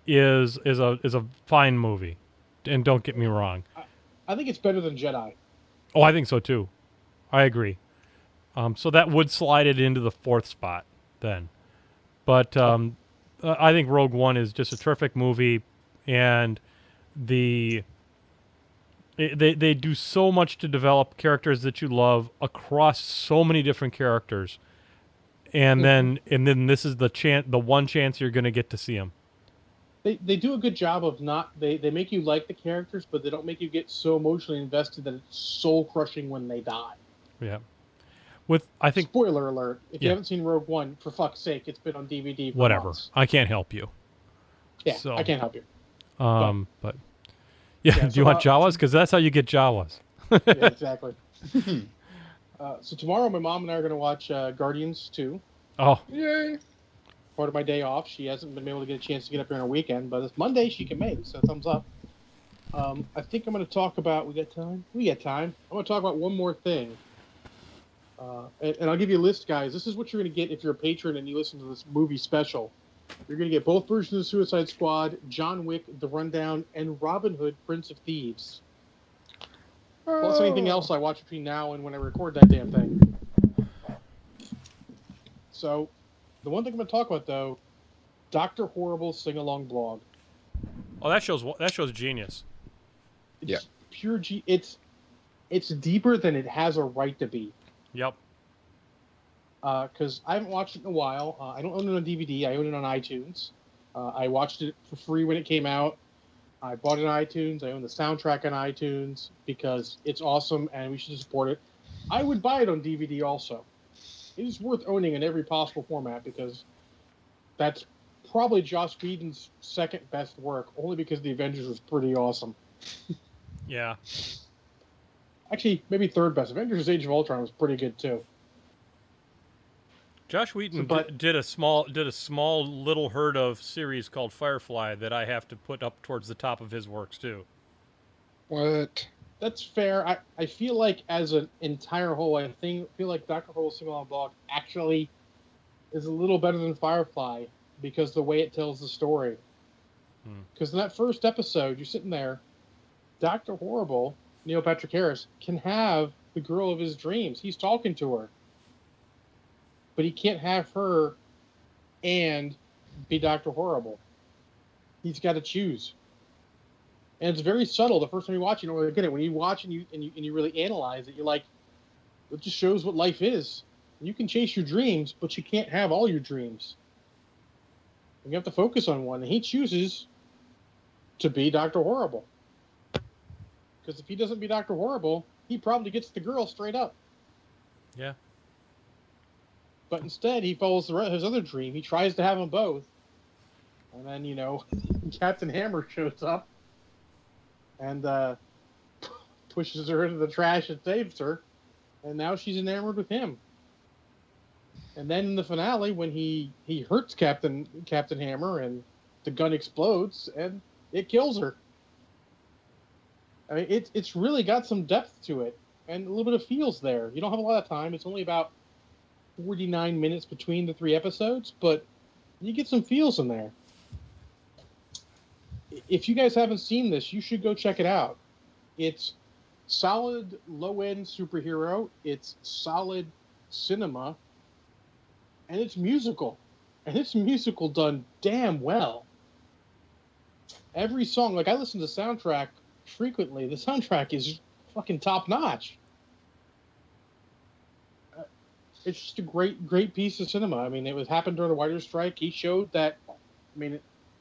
is a fine movie, and don't get me wrong. I think it's better than Jedi. Oh, I think so too. I agree. So that would slide it into the fourth spot then. But I think Rogue One is just a terrific movie, and they do so much to develop characters that you love across so many different characters, and then this is the one chance you're going to get to see them. They do a good job of not they make you like the characters, but they don't make you get so emotionally invested that it's soul crushing when they die. Yeah. I think spoiler alert, if you haven't seen Rogue One, for fuck's sake, it's been on DVD for whatever months. I can't help you. Yeah, so, I can't help you. But yeah, do you want Jawas? Because that's how you get Jawas. Yeah, exactly. So tomorrow my mom and I are going to watch Guardians 2. Oh, yay. Part of my day off. She hasn't been able to get a chance to get up here on a weekend, but it's Monday she can make, so thumbs up. I think I'm going to talk about, we got time? We got time. I'm going to talk about one more thing. And I'll give you a list, guys. This is what you're going to get if you're a patron and you listen to this movie special. You're going to get both versions of Suicide Squad, John Wick, The Rundown, and Robin Hood, Prince of Thieves. Plus anything else I watch between now and when I record that damn thing. So, the one thing I'm going to talk about, though, Dr. Horrible's sing-along blog. Oh, that shows genius. It's pure it's deeper than it has a right to be. Yep. Because I haven't watched it in a while. I don't own it on DVD. I own it on iTunes. I watched it for free when it came out. I bought it on iTunes. I own the soundtrack on iTunes because it's awesome and we should support it. I would buy it on DVD also. It is worth owning in every possible format because that's probably Joss Whedon's second best work, only because The Avengers was pretty awesome. Yeah. Actually, maybe third best. Avengers Age of Ultron was pretty good too. Josh Whedon did a small little herd of series called Firefly that I have to put up towards the top of his works too. What? That's fair. I feel like as an entire whole, I feel like Dr. Horrible's sing-along blog actually is a little better than Firefly because the way it tells the story. Because in that first episode, you're sitting there, Dr. Horrible, Neil Patrick Harris, can have the girl of his dreams. He's talking to her. But he can't have her and be Dr. Horrible. He's got to choose. And it's very subtle. The first time you watch it, you don't really get it. When you watch and you really analyze it, you're like, it just shows what life is. You can chase your dreams, but you can't have all your dreams. You have to focus on one. And he chooses to be Dr. Horrible. Because if he doesn't be Dr. Horrible, he probably gets the girl straight up. Yeah. But instead, he follows his other dream. He tries to have them both. And then, Captain Hammer shows up and pushes her into the trash and saves her. And now she's enamored with him. And then in the finale, when he hurts Captain Hammer and the gun explodes and it kills her. I mean, it's really got some depth to it and a little bit of feels there. You don't have a lot of time. It's only about 49 minutes between the 3 episodes, but you get some feels in there. If you guys haven't seen this, you should go check it out. It's solid low-end superhero. It's solid cinema. And it's musical. And it's musical done damn well. Every song, like I listen to the soundtrack frequently. The soundtrack is fucking top-notch. it's just a great piece of cinema. I mean, it was happened during the writer's strike. He showed that. I mean, I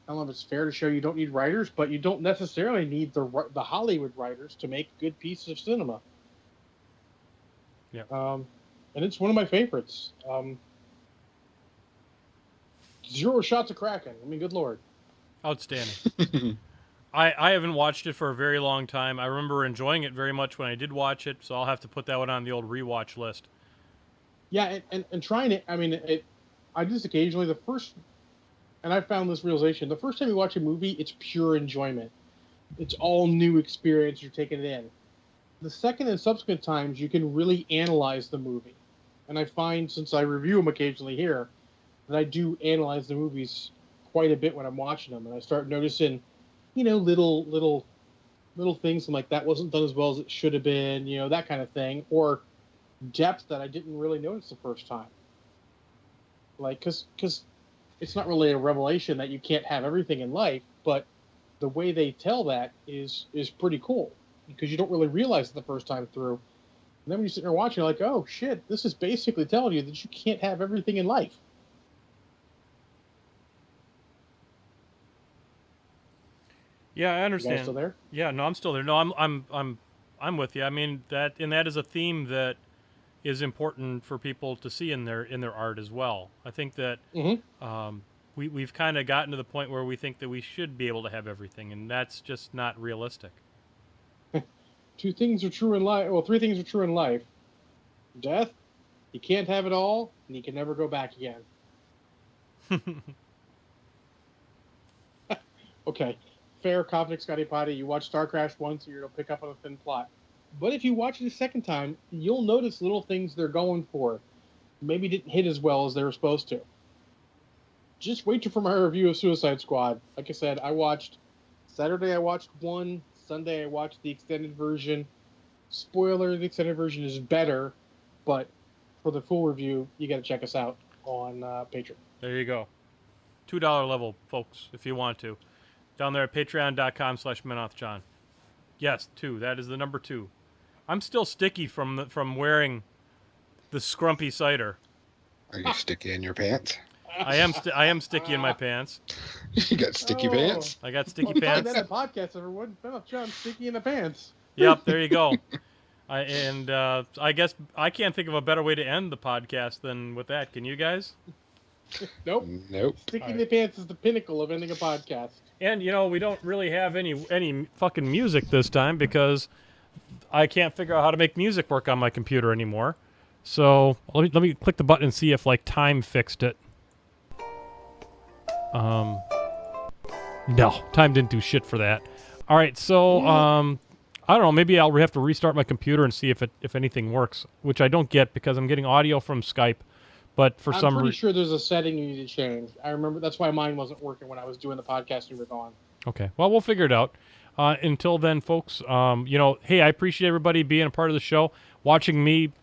don't know if it's fair to show you don't need writers, but you don't necessarily need the Hollywood writers to make good pieces of cinema. Yeah. And it's one of my favorites. 0 shots of Kraken. I mean, good lord. Outstanding. I haven't watched it for a very long time. I remember enjoying it very much when I did watch it, so I'll have to put that one on the old rewatch list. Yeah, and trying it, I mean, I just occasionally, and I found this realization, the first time you watch a movie, it's pure enjoyment. It's all new experience, you're taking it in. The second and subsequent times, you can really analyze the movie. And I find, since I review them occasionally here, that I do analyze the movies quite a bit when I'm watching them. And I start noticing, little things like that wasn't done as well as it should have been, that kind of thing. Or depth that I didn't really notice the first time. Like, because it's not really a revelation that you can't have everything in life, but the way they tell that is pretty cool, because you don't really realize it the first time through. And then when you sit there watching, you're like, oh shit, this is basically telling you that you can't have everything in life. Yeah, I understand. You guys still there? Yeah, no, I'm still there. No, I'm with you. I mean, that is a theme that is important for people to see in their art as well. I think that we've kind of gotten to the point where we think that we should be able to have everything, and that's just not realistic. 2 things are true in life. Well, 3 things are true in life: death, you can't have it all, and you can never go back again. Okay, fair, conflict, Scotty Potty. You watch Star Crash once, you'll pick up on a thin plot. But if you watch it a second time, you'll notice little things they're going for. Maybe didn't hit as well as they were supposed to. Just wait for my review of Suicide Squad. Like I said, Saturday I watched 1, Sunday I watched the extended version. Spoiler, the extended version is better, but for the full review, you got to check us out on Patreon. There you go. $2 level, folks, if you want to. Down there at patreon.com/MenothJohn. Yes, 2. That is the number 2. I'm still sticky from wearing the scrumpy cider. Are you sticky in your pants? I am sticky in my pants. You got sticky pants? I got sticky pants. That's a podcast, everyone. John, sticky in the pants. Yep, there you go. I guess I can't think of a better way to end the podcast than with that. Can you guys? Nope. Sticky in the pants is the pinnacle of ending a podcast. And we don't really have any fucking music this time because I can't figure out how to make music work on my computer anymore. So let me click the button and see if time fixed it. No, time didn't do shit for that. All right, so I don't know. Maybe I'll have to restart my computer and see if anything works, which I don't get because I'm getting audio from Skype. But for I'm pretty sure there's a setting you need to change. I remember that's why mine wasn't working when I was doing the podcast and you were gone. Okay, well, we'll figure it out. Until then, folks, hey, I appreciate everybody being a part of the show, watching me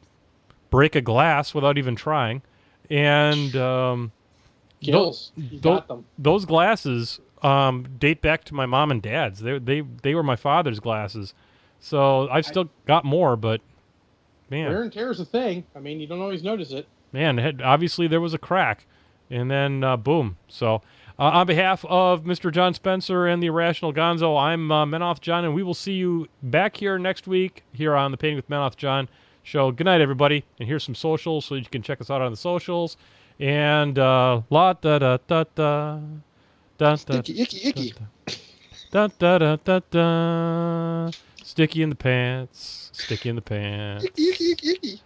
break a glass without even trying, and Gills, you got them. Those glasses date back to my mom and dad's. They were my father's glasses, so I've still got more, but man, wear and tear is a thing. I mean, you don't always notice it. Man, obviously there was a crack, and then boom. So, on behalf of Mr. John Spencer and the Irrational Gonzo, I'm Menoth John, and we will see you back here next week here on the Painting with Menoth John show. Good night, everybody, and here's some socials so you can check us out on the socials. And la da da da da da Sticky, icky. Da da da da da. Sticky in the pants. Sticky in the pants. Icky.